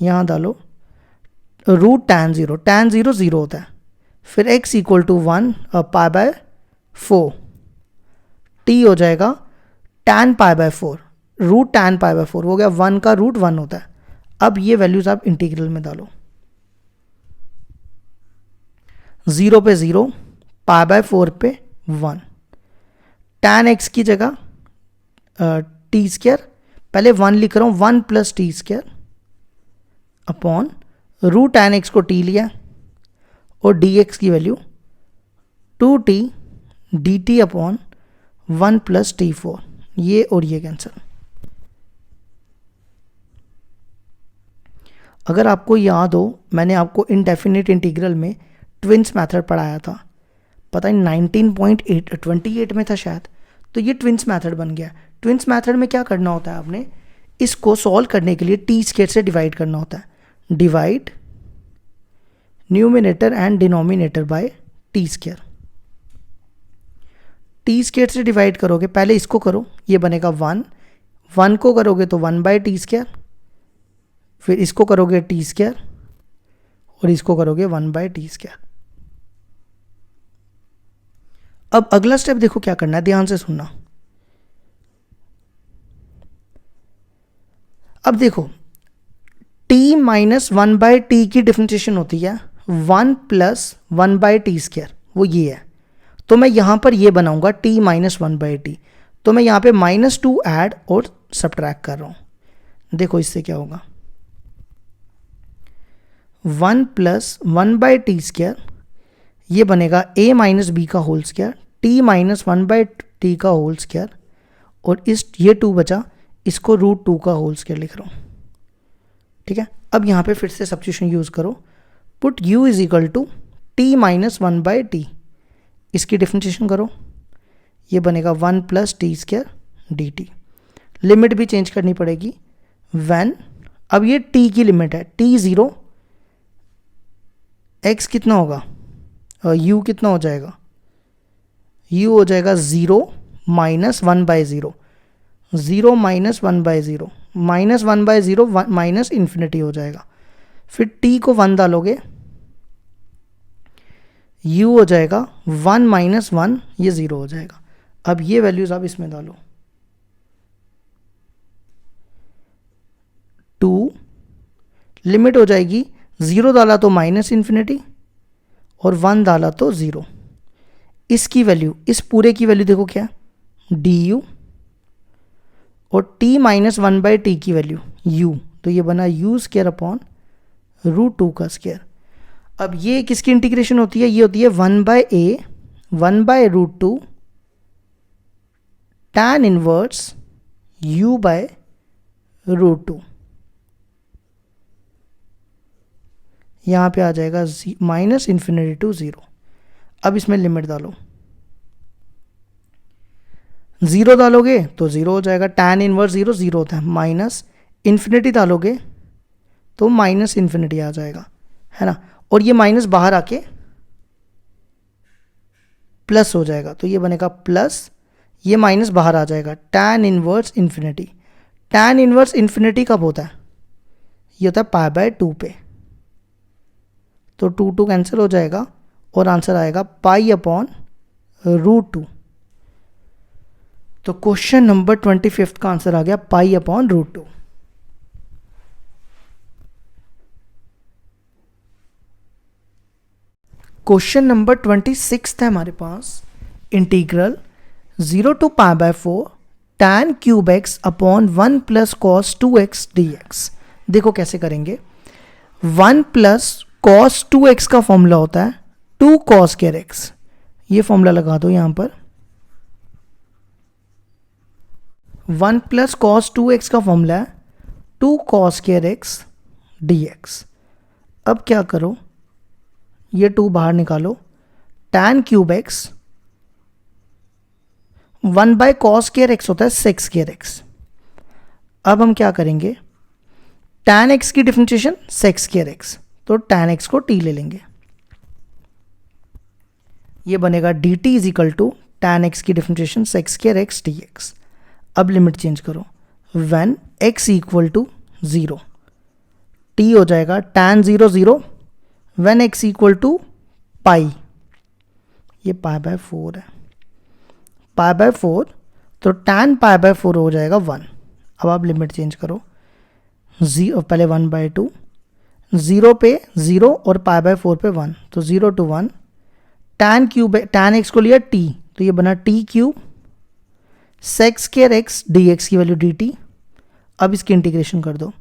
यहां डालो रूट tan 0, tan 0 0 होता है, फिर x equal to 1 pi by 4, t हो जाएगा tan pi by 4, root tan pi by 4 हो गया, 1 का रूट 1 होता है। अब ये वैल्यूज आप इंटीग्रल में डालो, 0 पे 0, पाई बाय 4 पे 1, tan x की जगह टी स्केयर, पहले 1 लिख रहा हूं, 1 plus t square upon root tan x को t लिया और dx की value 2t dt upon 1 plus t4, ये और ये कैंसिल। अगर आपको याद हो, मैंने आपको इनडेफिनिट इंटीग्रल में ट्विंस मेथड पढ़ाया था, पता नहीं 19.28 में था शायद, तो ये ट्विंस मेथड बन गया। ट्विंस मेथड में क्या करना होता है, आपने इसको सॉल्व करने के लिए टी स्केयर से डिवाइड करना होता है, divide numerator and denominator bye T square. T square से डिवाइड करोगे, पहले इसको करो, ये बनेगा 1, 1 को करोगे तो 1 बाय टी स्केयर, फिर इसको करोगे टी स्केयर और इसको करोगे 1 बाय टी स्केयर। अब अगला स्टेप देखो क्या करना है, ध्यान से सुनना। अब देखो t माइनस 1 बाय टी की डिफरेंशिएशन होती है 1 प्लस 1 बाय टी स्केयर, वो ये है, तो मैं यहां पर ये बनाऊंगा t माइनस 1 बाय टी, तो मैं यहां पे -2 ऐड और सब्ट्रैक्ट कर रहा हूं। देखो इससे क्या होगा, 1 प्लस 1 बाय टी स्केयर, ये बनेगा a माइनस बी का whole square, t minus 1 by t का होल स्क्वायर, और इस ये 2 बचा, इसको √2 का होल स्क्वायर लिख रहा हूं, ठीक है। अब यहां पे फिर से सब्स्टिट्यूशन यूज करो, put u is equal to t minus 1 by t, इसकी डिफरेंशिएशन करो, ये बनेगा 1 plus t square d t. Limit भी चेंज करनी पड़ेगी, व्हेन, अब ये t की लिमिट है, t 0, x कितना होगा, u कितना हो जाएगा, u हो जाएगा 0 minus 1 by 0, 0 minus 1 by 0, minus 1 by 0 minus infinity हो जाएगा, फिर t को 1 डालोगे, u हो जाएगा 1 माइनस 1, ये 0 हो जाएगा। अब ये वैल्यूज आप इसमें डालो, 2, लिमिट हो जाएगी, 0 डाला तो माइनस इन्फिनिटी और 1 डाला तो 0। इसकी वैल्यू, इस पूरे की वैल्यू देखो क्या, du, और t माइनस 1 बाय टी की वैल्यू u, तो ये बना u स्क्वायर अपॉन √2 का स्क्वायर। अब ये किसकी इंटीग्रेशन होती है, ये होती है 1 by a 1 by √2 tan inverse u by √2, यहां पे आ जाएगा माइनस इन्फिनिटी टू 0। अब इसमें लिमिट डालो, 0 डालोगे तो 0 हो जाएगा, tan इनवर्स 0 0 होता है, माइनस इन्फिनिटी डालोगे तो माइनस इन्फिनिटी आ जाएगा, है ना, और ये माइनस बाहर आके प्लस हो जाएगा, तो ये बनेगा प्लस, ये माइनस बाहर आ जाएगा, tan inverse infinity. tan inverse infinity कब होता है, ये होता है पाई बाय 2 पे, तो 2 कैंसिल हो जाएगा और आंसर आएगा पाई अपॉन √2। तो क्वेश्चन नंबर 25 का आंसर आ गया पाई अपॉन √2। क्वेश्चन नंबर 26 है हमारे पास, integral 0 to π/4 tan cube x upon 1 plus cos 2x dx। देखो कैसे करेंगे। 1 प्लस कॉस 2x का फॉर्मूला होता है 2 cos स्क्वायर x। ये फॉर्मूला लगा दो यहां पर। 1 प्लस कॉस 2x का फॉर्मूला है 2 cos स्क्वायर x dx। अब क्या करो, ये 2 बाहर निकालो, tan cube x 1 bye cos square x होता है सेक स्क्वायर x। अब हम क्या करेंगे, tan x की डिफरेंशिएशन सेक स्क्वायर x, तो tan x को t ले लेंगे। ये बनेगा dt is equal to tan x की differentiation sec square x dx। अब लिमिट चेंज करो, when x equal to 0 t हो जाएगा tan 0 0, when x equal to पाई, ये π/4 है, π/4 तो tan π/4 हो जाएगा 1। अब आप लिमिट चेंज करो, पहले 1/2, 0 पे 0 और π/4 पे 1, तो 0 to 1, tan cube, tan x को लिया t, तो ये बना t cube sec square x dx की वैल्यू dt। अब इसकी इंटीग्रेशन कर दो,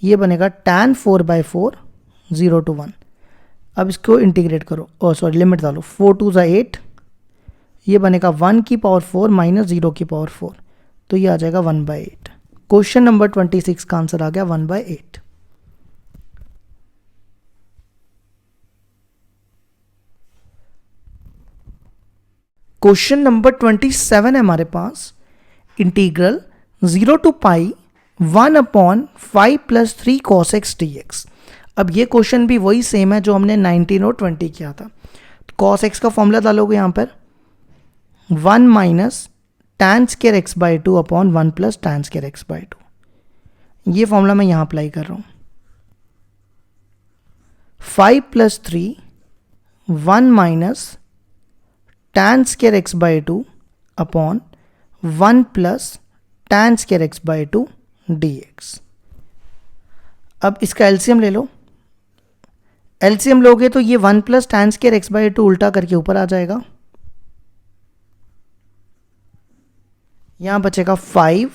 ये बनेगा tan 4/4 0 to 1। अब इसको इंटीग्रेट करो, लिमिट डालो, 4 2 8, ये बनेगा 1 की पावर 4 माइनस 0 की पावर 4, तो ये आ जाएगा 1/8। क्वेश्चन नंबर 26 का आंसर आ गया 1/8। क्वेश्चन नंबर 27 है हमारे पास, integral 0 to π 1 upon 5 + 3 cos x dx। अब ये क्वेश्चन भी वही सेम है जो हमने 19 और 20 किया था। तो cos x का फॉर्मूला डालोगे यहाँ पर 1 minus tan square x/2 upon 1 plus tan square x/2। ये फॉर्मूला मैं यहाँ अप्लाई कर रहा हूँ। 5 + 3 1 minus tan square x/2 upon 1 plus tan square x/2 dx। अब इसका एलसीएम ले लो, एलसीएम लोगे तो ये 1 प्लस tan स्क्वायर x/2 उल्टा करके ऊपर आ जाएगा, यहां बचेगा 5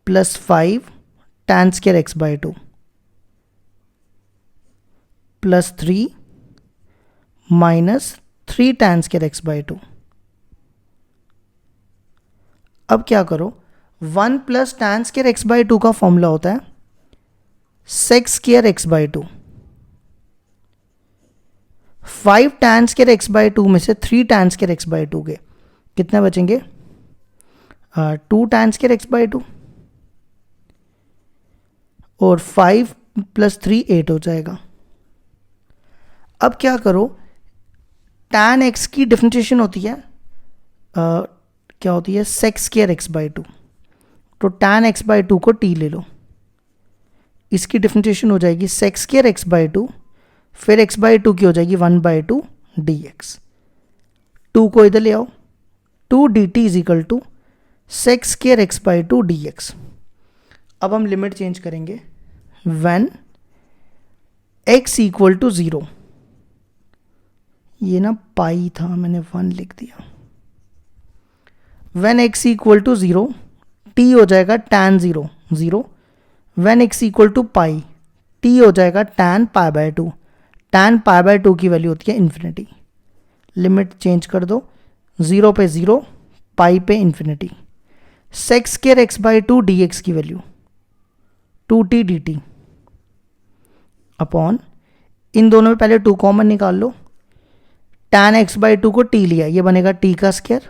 + 5 tan square x/2 plus 3 minus 3 tan square x/2। अब क्या करो, 1 प्लस tan स्क्वायर x/2 का फॉर्मूला होता है sec square x/2। 5 tan square x/2 में से 3 tan स्क्वायर x/2 के कितने बचेंगे, 2 tan स्क्वायर x/2, और 5 + 3 8 हो जाएगा। अब क्या करो, tan x की डिफरेंशिएशन होती है क्या होती है, सेक स्क्वायर x/2, तो tan x/2 को t ले लो, इसकी डिफरेंशिएशन हो जाएगी सेक स्क्वायर x/2, फिर x/2 की हो जाएगी 1/2 dx। 2 को इधर ले आओ, 2 dt is equal to sec square x/2 dx। अब हम लिमिट चेंज करेंगे, व्हेन x इक्वल टू 0, ये ना पाई था मैंने 1 लिख दिया, when x equal to 0 t हो जाएगा tan 0 0, when x equal to pi t हो जाएगा tan π/2, tan π/2 की वैल्यू होती है इन्फिनिटी। लिमिट चेंज कर दो, 0 पे 0, पाई पे infinity, sec square x/2 dx की वैल्यू 2t dt अपॉन, इन दोनों में पहले 2 कॉमन निकाल लो, tan x/2 को t लिया, ये बनेगा t का स्क्वायर,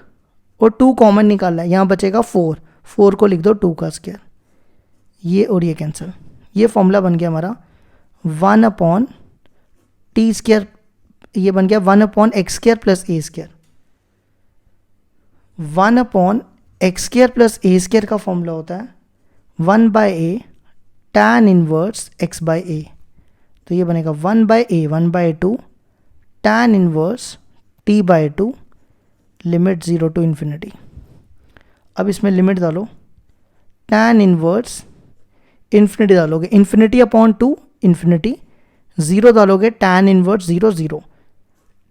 और 2 कॉमन निकालना है, यहाँ बचेगा 4 को लिख दो 2 का स्क्वायर, ये और ये कैंसिल, ये फॉर्मूला बन गया हमारा 1 अपॉन टी स्क्वायर, ये बन गया 1 upon x square plus a square. 1 upon x square plus a square का फॉर्मूला होता है 1/a tan इनवर्स x/a, तो ये बनेगा 1/2 tan inverse t by 2 limit 0 to infinity. अब इसमें लिमिट डालो, tan इनवर्स इन्फिनिटी डालोगे, इन्फिनिटी अपॉन 2 इन्फिनिटी, 0 डालोगे tan inverse 0 0।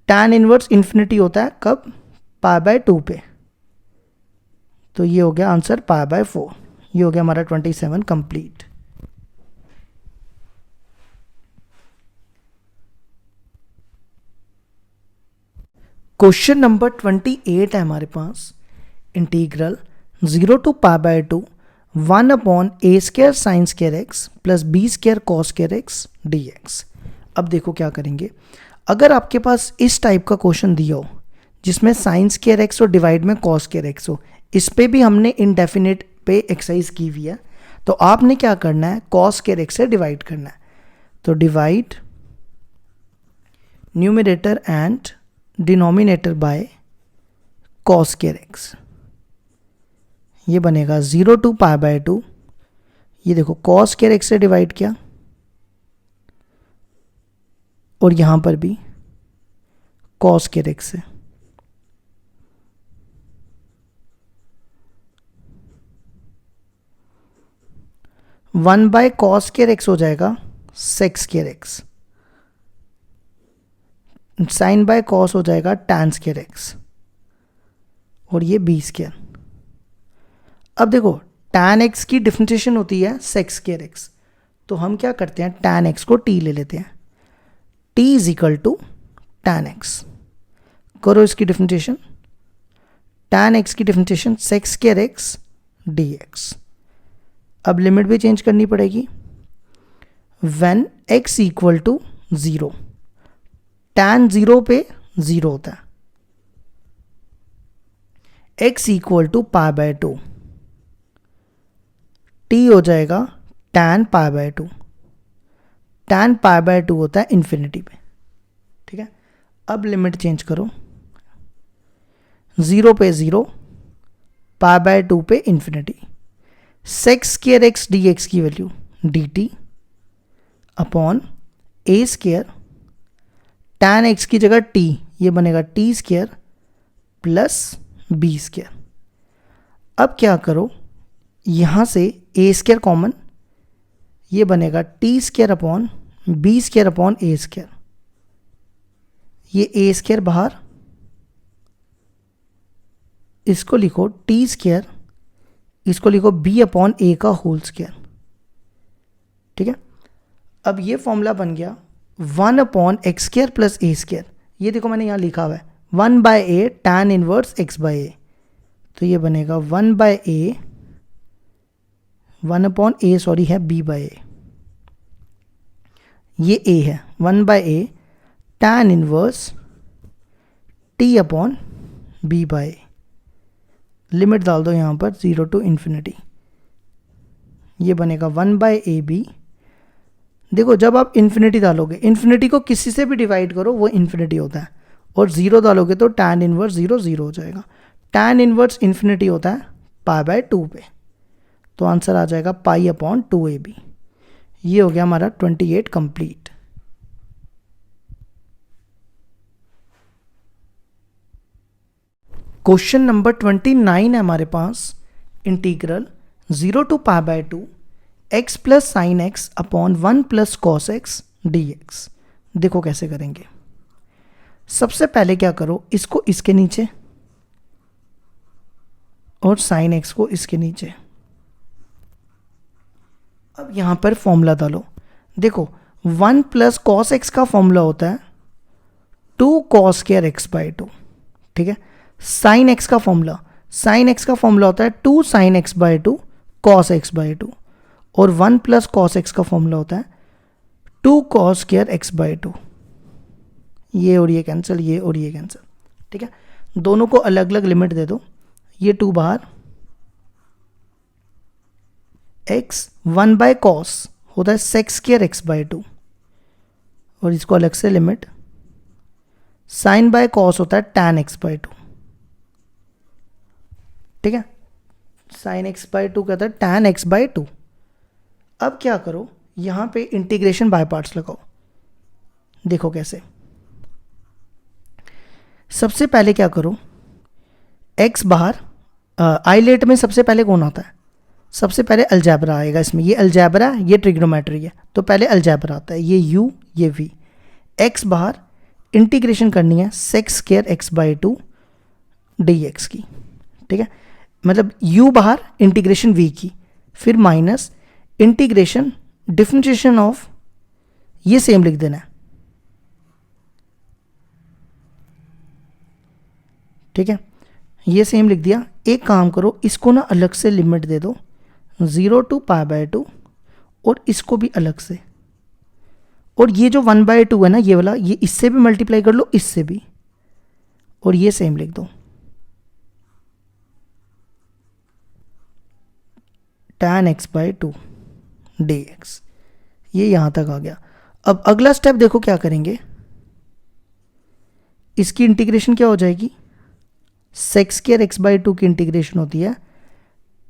tan inverse infinity होता है कब? π/2 पे। तो ये हो गया आंसर π/4। ये हो गया हमारा 27 कंप्लीट। क्वेश्चन नंबर 28 है हमारे पास, integral 0 to π/2 1/a² sin square x plus b² cos square x dx। अब देखो क्या करेंगे, अगर आपके पास इस टाइप का क्वेश्चन दिया हो जिसमें साइन स्क्वायर एक्स और डिवाइड में कॉस स्क्वायर एक्स हो, इस पे भी हमने इनडेफिनेट पे एक्सरसाइज की हुई है, तो आपने क्या करना है, कॉस स्क्वायर एक्स से डिवाइड करना है। तो divide numerator and denominator by cos square x, ये बनेगा 0 टू π/2। ये देखो कॉस स्क्वायर एक्स से डिवाइड किया और यहां पर भी कॉस स्क्वायर एक्स से, one by cos square x हो जाएगा sec square x, sine by cos हो जाएगा टैन स्क्वायर एक्स, और ये बी स्क्वायर। अब देखो टैन एक्स की डिफरेंशिएशन होती है सेक स्क्वायर एक्स, तो हम क्या करते हैं, टैन एक्स को टी ले लेते हैं, t is equal to tan x. करो इसकी डिफरेंशिएशन, टैन एक्स की differentiation sec square x d x. अब लिमिट भी चेंज करनी पड़ेगी, when x equal to 0, tan 0 पे 0 होता है, एक्स इक्वल टू π/2, टी हो जाएगा टैन π/2, टैन π/2 होता है इन्फिनिटी पे, ठीक है। अब लिमिट चेंज करो, 0 पे 0, π/2 पे infinity, sec square x d x की value d t upon a square, tan x की जगह टी, ये बनेगा t square plus b square. अब क्या करो, यहां से ए स्क्वायर कॉमन, ये बनेगा t square upon b square upon a square, ये ए स्क्वायर बाहर, इसको लिखो टी स्क्वायर, इसको लिखो बी अपॉन ए का होल स्क्वायर, ठीक है। अब ये फॉर्मूला बन गया 1/x² प्लस ए स्क्वायर। ये देखो मैंने यहाँ लिखा हुआ है 1/a tan इनवर्स x/a, तो ये बनेगा 1/a, 1/a सॉरी है b/a, ये a है, 1/a tan inverse t upon b/a। Limit डाल दो यहाँ पर 0 टू इन्फिनिटी, ये बनेगा 1/ab। देखो जब आप इन्फिनिटी डालोगे, इन्फिनिटी को किसी से भी डिवाइड करो वो इन्फिनिटी होता है, और 0 डालोगे तो tan इनवर्स 0 0 हो जाएगा। tan इनवर्स इन्फिनिटी होता है π/2 पे, तो आंसर आ जाएगा π/2ab। ये हो गया हमारा 28 कंप्लीट। क्वेश्चन नंबर 29 है हमारे पास, integral 0 to π/2 x plus sine x upon 1 plus cos x d x. देखो कैसे करेंगे, सबसे पहले क्या करो, इसको इसके नीचे और साइन एक्स को इसके नीचे। अब यहां पर फॉर्मूला डालो, देखो 1 प्लस कॉस एक्स का फॉर्मूला होता है 2 कॉस स्क्वायर x/2, ठीक है। साइन एक्स का फॉर्मूला, साइन एक्स का फॉर्मूला होता है 2 साइन x/2 कॉस x/2, और 1 प्लस कॉस एक्स का फॉर्मूला होता है 2 कॉस स्क्वायर x/2। ये और ये कैंसिल, ये और ये कैंसिल, ठीक है। दोनों को अलग अलग लिमिट दे दो, ये 2 बाहर, x 1 बाय कॉस होता है सेक स्क्वायर x/2, और इसको अलग से लिमिट, साइन बाय कॉस होता है टैन x/2, ठीक है। साइन x/2 कहता है टैन x/2। अब क्या करो, यहां पे इंटीग्रेशन बाय पार्ट्स लगाओ, देखो कैसे, सबसे पहले क्या करो, x बाहर, आइलेट में सबसे पहले कौन आता है, सबसे पहले अलजैब्रा आएगा इसमें, ये अलजैब्रा ये ट्रिग्नोमेट्री है, तो पहले अलजैब्रा आता है, ये u ये v, x बाहर, इंटीग्रेशन करनी है sec square x by 2 dx की, ठीक है, मतलब u बाहर इंटीग्रेशन v की, फिर माइनस इंटीग्रेशन डिफरेंशिएशन ऑफ, ये सेम लिख देना है, ठीक है, ये सेम लिख दिया। एक काम करो, इसको ना अलग से लिमिट दे दो 0 टू पाई बाय 2, और इसको भी अलग से, और ये जो 1/2 है ना ये वाला, ये इससे भी मल्टीप्लाई कर लो, इससे भी, और ये सेम लिख दो tan x बाई 2 dx, ये यहां तक आ गया। अब अगला स्टेप देखो क्या करेंगे, इसकी इंटीग्रेशन क्या हो जाएगी, सेक स्क्वायर x बाई 2 की इंटीग्रेशन होती है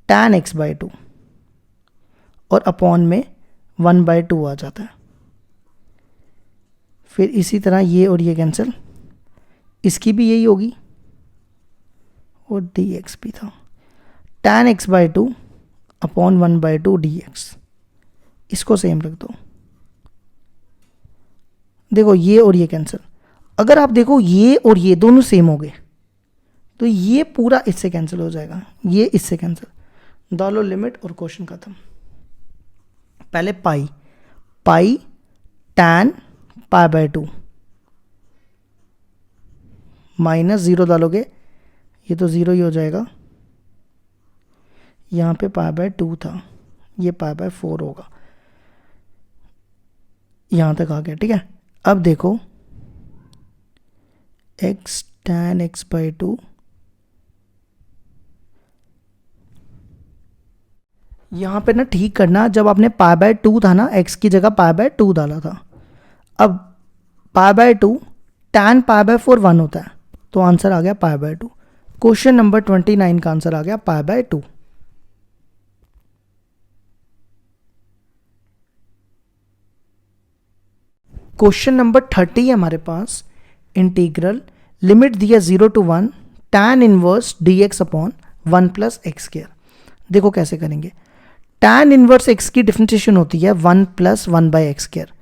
tan x बाई 2, और अपॉन में 1/2 आ जाता है, फिर इसी तरह ये और ये कैंसिल, इसकी भी यही होगी, और dx भी था, tan x by 2 upon 1/2 dx, इसको सेम रख दो। देखो ये और ये कैंसिल, अगर आप देखो ये और ये दोनों सेम हो गए तो ये पूरा इससे कैंसिल हो जाएगा, ये इससे कैंसिल, डालो लिमिट और क्वेश्चन खत्म। पहले पाई, पाई tan पाई बाय 2 माइनस 0 डालोगे, ये तो 0 ही हो जाएगा, यहाँ पे पाई बाय 2 था, ये पाई बाय 4 होगा, यहाँ तक आ गया, ठीक है। अब देखो x tan x बाई 2, यहाँ पे ना ठीक करना, जब आपने पाई बाय 2 था ना, x की जगह पाई बाय 2 डाला था, अब पाई बाय 2 tan पाई बाय 4 1 होता है, तो आंसर आ गया पाई बाय 2। क्वेश्चन नंबर 29 का आंसर आ गया पाई बाय 2। क्वेश्चन नंबर 30 है हमारे पास, इंटीग्रल लिमिट दिया 0 to 1 tan inverse dx upon 1 plus x square. देखो कैसे करेंगे, tan इनवर्स x की डिफरेंशिएशन होती है 1 प्लस 1 बाई एक्स स्क्वायर,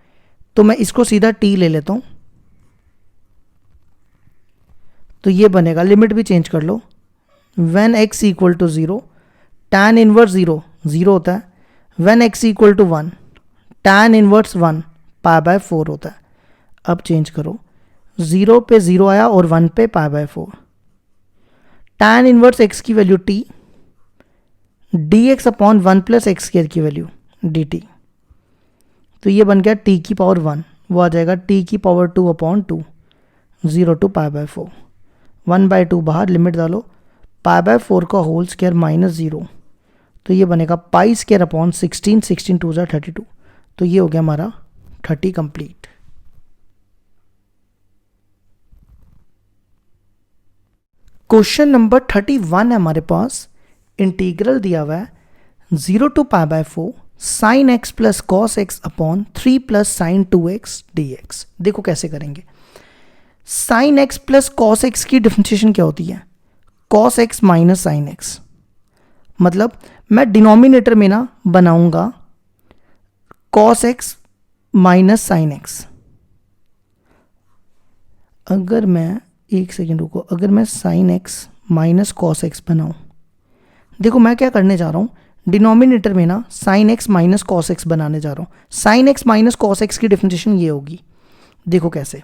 तो मैं इसको सीधा t ले लेता हूं, तो ये बनेगा, लिमिट भी चेंज कर लो, when x equal to 0 tan inverse 0 0 होता है, when x equal to 1 tan inverse 1 pi by 4 होता है। अब चेंज करो, 0 पे 0 आया और 1 पे पाई बाय 4, tan इनवर्स x की value t, dx upon 1 plus x square की वैल्यू dt, तो ये बन गया t की पावर 1, वो आ जाएगा t की power 2 upon 2, 0 to pi by 4, 1/2 बाहर, लिमिट डालो, पाई बाय 4 का होल स्क्वायर माइनस 0, तो ये बनेगा पाई स्क्वायर अपॉन 16, 16 2 ज़ा 32, तो ये हो गया हमारा 30 कंप्लीट। क्वेश्चन नंबर 31 है हमारे पास, इंटीग्रल दिया हुआ है 0 to pi by 4 sine x plus cos x upon 3 plus sine 2x dx। देखो कैसे करेंगे, sine x plus cos x की डिफरेंशिएशन क्या होती है, cos x minus sine x, मतलब मैं डिनोमिनेटर में ना बनाऊंगा cos x minus sine x, अगर मैं एक सेकेंड रुको, अगर मैं sine x minus cos x बनाऊं, देखो मैं क्या करने जा रहा हूं, डिनोमिनेटर में ना sign x minus cos x बनाने जा रहा हूं, sign x minus cos x की डिफरेंशिएशन ये होगी, देखो कैसे,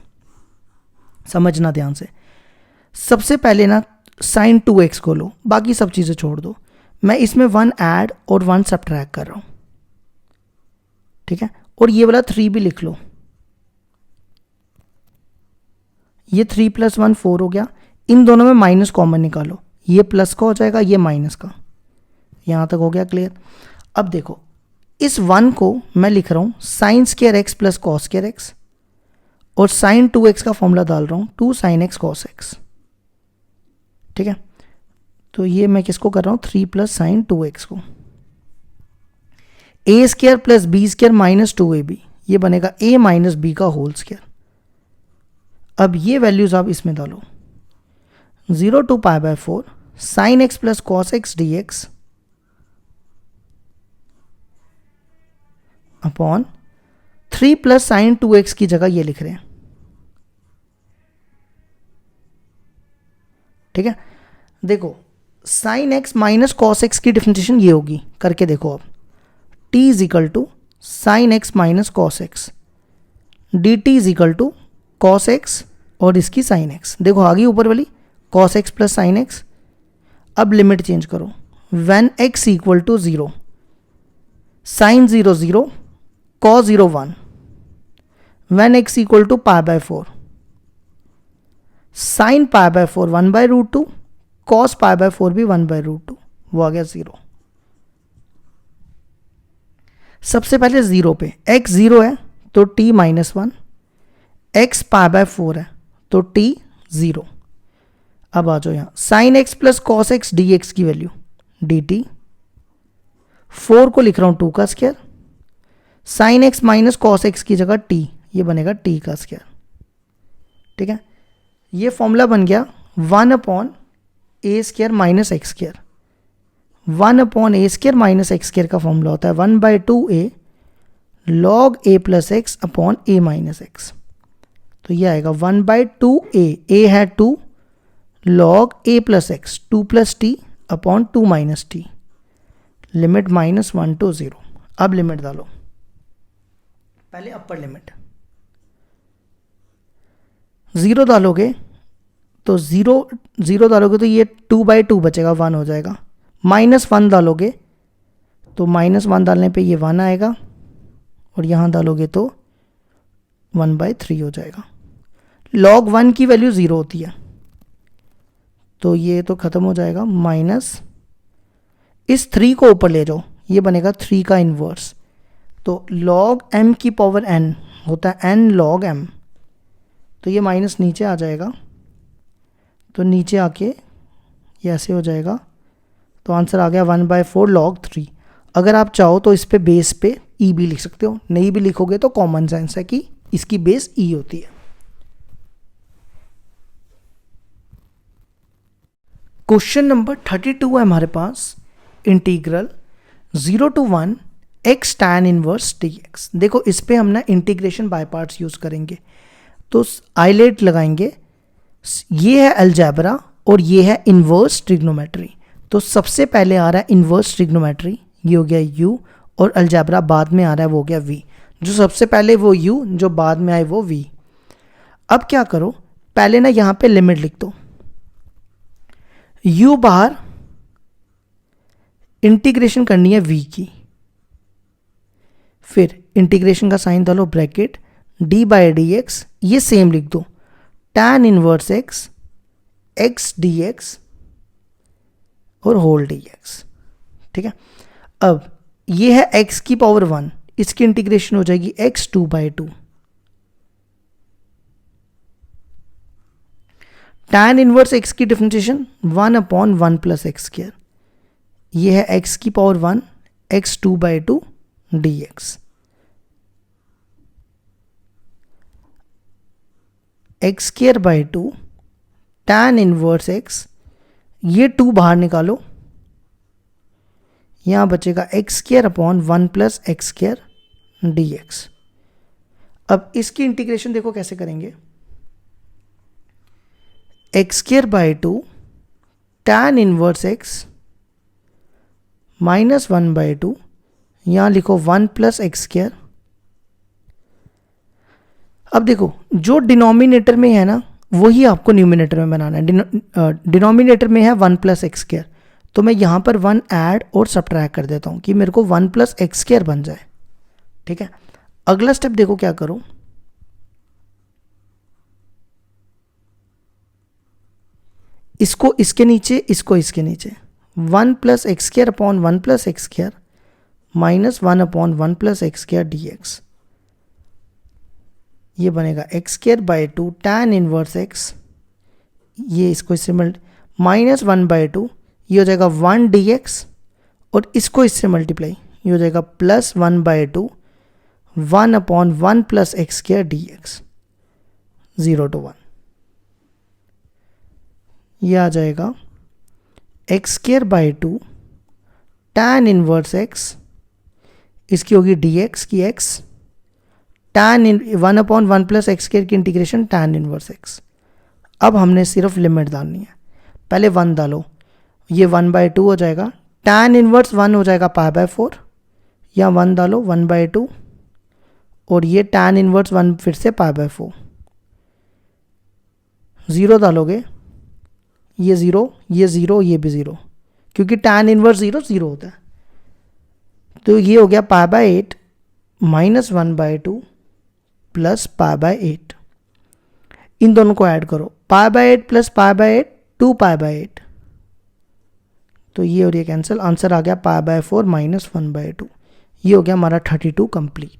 समझना ध्यान से। सबसे पहले ना साइन 2x को लो, बाकी सब चीज़ें छोड़ दो, मैं इसमें 1 ऐड और 1 सब्ट्रैक्ट कर रहा हूं, ठीक है, और ये वाला 3 भी लिख लो, ये 3 प्लस 1 4 हो गया, इन दोनों में माइनस कॉमन निकालो, ये प्लस का हो जाएगा, ये माइनस का, यहां तक हो गया क्लियर। अब देखो इस 1 को मैं लिख रहा हूं sine square x plus cos square x, और साइन 2x का फॉर्मूला डाल रहा हूं 2 साइन एक्स कॉस एक्स, ठीक है, तो ये मैं किसको कर रहा हूं 3 प्लस साइन 2x को, a square plus b square minus 2ab, ये बनेगा a माइनस बी का होल स्क्वायर, अब ये वैल्यूज आप इसमें डालो, 0 to π/4 sin x plus cos x dx upon 3 plus sine 2x की जगह ये लिख रहे हैं। ठीक है, देखो sine x minus cos x की डिफरेंशिएशन ये होगी, करके देखो अब, t is equal to sine x minus cos x d t is equal to cos x और इसकी साइन एक्स। देखो आ गई ऊपर वाली cos x plus sine x. अब लिमिट चेंज करो, when x equal to 0 sine 0 0 cos 0 1, when x equal to π/4 sine π/4 1/√2 cos π/4 भी 1/√2, वो आ गया 0। सबसे पहले 0 पे x 0 है तो t -1, x π/4 है तो t 0। अब आ जाओ यहाँ sine x plus cos x d x की वैल्यू dt, 4 को लिख रहा हूँ 2 का square, sine x minus cos x की जगह t, ये बनेगा t का स्क्वायर। ठीक है, ये फॉर्मूला बन गया 1/a² minus x²। 1/a² minus x² का फॉर्मूला होता है 1/2a log a plus x upon a minus x. तो ये आएगा 1/2a, a है 2 log a plus x 2 plus T upon 2 minus T, limit -1 to 0। अब लिमिट डालो, पहले अपर लिमिट 0 डालोगे तो 0 डालोगे तो ये 2/2 बचेगा, 1 हो जाएगा। -1 डालोगे तो -1 डालने पे ये 1 आएगा और यहाँ डालोगे तो 1/3 हो जाएगा। log 1 की वैल्यू 0 होती है तो ये तो ख़त्म हो जाएगा, माइनस इस 3 को ऊपर ले जाओ, ये बनेगा 3 का इन्वर्स। तो log m की पावर n होता है n log m, तो ये माइनस नीचे आ जाएगा, तो नीचे आके ये ऐसे हो जाएगा। तो आंसर आ गया 1/4 log 3। अगर आप चाहो तो इस पे बेस पे e भी लिख सकते हो, नहीं भी लिखोगे तो कॉमन सेंस है कि इसकी बेस e होती है। क्वेश्चन नंबर 32 है हमारे पास, integral 0 to 1 x tan inverse dx। देखो इस पे हम ना इंटीग्रेशन बाय पार्ट्स यूज करेंगे, तो आइलेट लगाएंगे। ये है अलजेब्रा और ये है इनवर्स ट्रिग्नोमेट्री। तो सबसे पहले आ रहा है इनवर्स ट्रिग्नोमेट्री, ये हो गया u, और अलजेब्रा बाद में आ रहा है, वो हो गया v। जो सबसे पहले वो u, जो बाद में आए वो v। अब क्या करो, पहले ना यहाँ पे लिमिट लिख दो, u बाहर, इंटीग्रेशन करनी है v की, फिर इंटीग्रेशन का साइन डालो, ब्रैकेट d/dx, ये सेम लिख दो, tan inverse x x dx और होल dx। ठीक है, अब ये है x की पावर 1, इसकी इंटीग्रेशन हो जाएगी x 2/2, tan इनवर्स x की डिफरेंशिएशन 1/1 प्लस x², ये है x की power 1 x 2/2 dx, x²/2 tan inverse x, ये 2 बाहर निकालो, यहां बचेगा x²/1 प्लस x² dx। अब इसकी इंटीग्रेशन देखो कैसे करेंगे, x²/2 tan इनवर्स x -1/2, यहां लिखो 1 प्लस x²। अब देखो जो डिनोमिनेटर में है ना वही आपको न्यूमिनेटर में बनाना है। डिनोमिनेटर में है 1 प्लस x², तो मैं यहाँ पर 1 ऐड और सब्ट्रैक्ट कर देता हूँ कि मेरे को 1 प्लस x² बन जाए। ठीक है, अगला स्टेप देखो क्या करो, इसको इसके नीचे, इसको इसके नीचे, 1 plus x² upon 1 plus x² -1/1 plus x² dx, ये बनेगा x²/2 tan इनवर्स x, ये इसको इससे -1/2, ये हो जाएगा 1 dx, और इसको इससे मल्टीप्लाई, ये हो जाएगा +1/2 1/1 प्लस x² dx, 0 to 1। ये आ जाएगा x square by 2 tan inverse x, इसकी होगी डी एक्स की x, tan 1/1 plus x square की इंटीग्रेशन tan इनवर्स एक्स। अब हमने सिर्फ लिमिट डालनी है, पहले 1 डालो, ये 1/2 हो जाएगा, tan इनवर्स 1 हो जाएगा π/4, या 1 डालो 1/2 और ये tan इनवर्स 1 फिर से π/4, 0 डालोगे, ये 0, ये 0, ये भी 0, क्योंकि tan इनवर्स 0 0 होता है। तो ये हो गया π/8 माइनस 1/2 प्लस π/8। इन दोनों को ऐड करो, π/8 प्लस π/8 2π/8, तो ये और ये कैंसिल, आंसर आ गया π/4 माइनस 1/2। ये हो गया हमारा 32 कंप्लीट।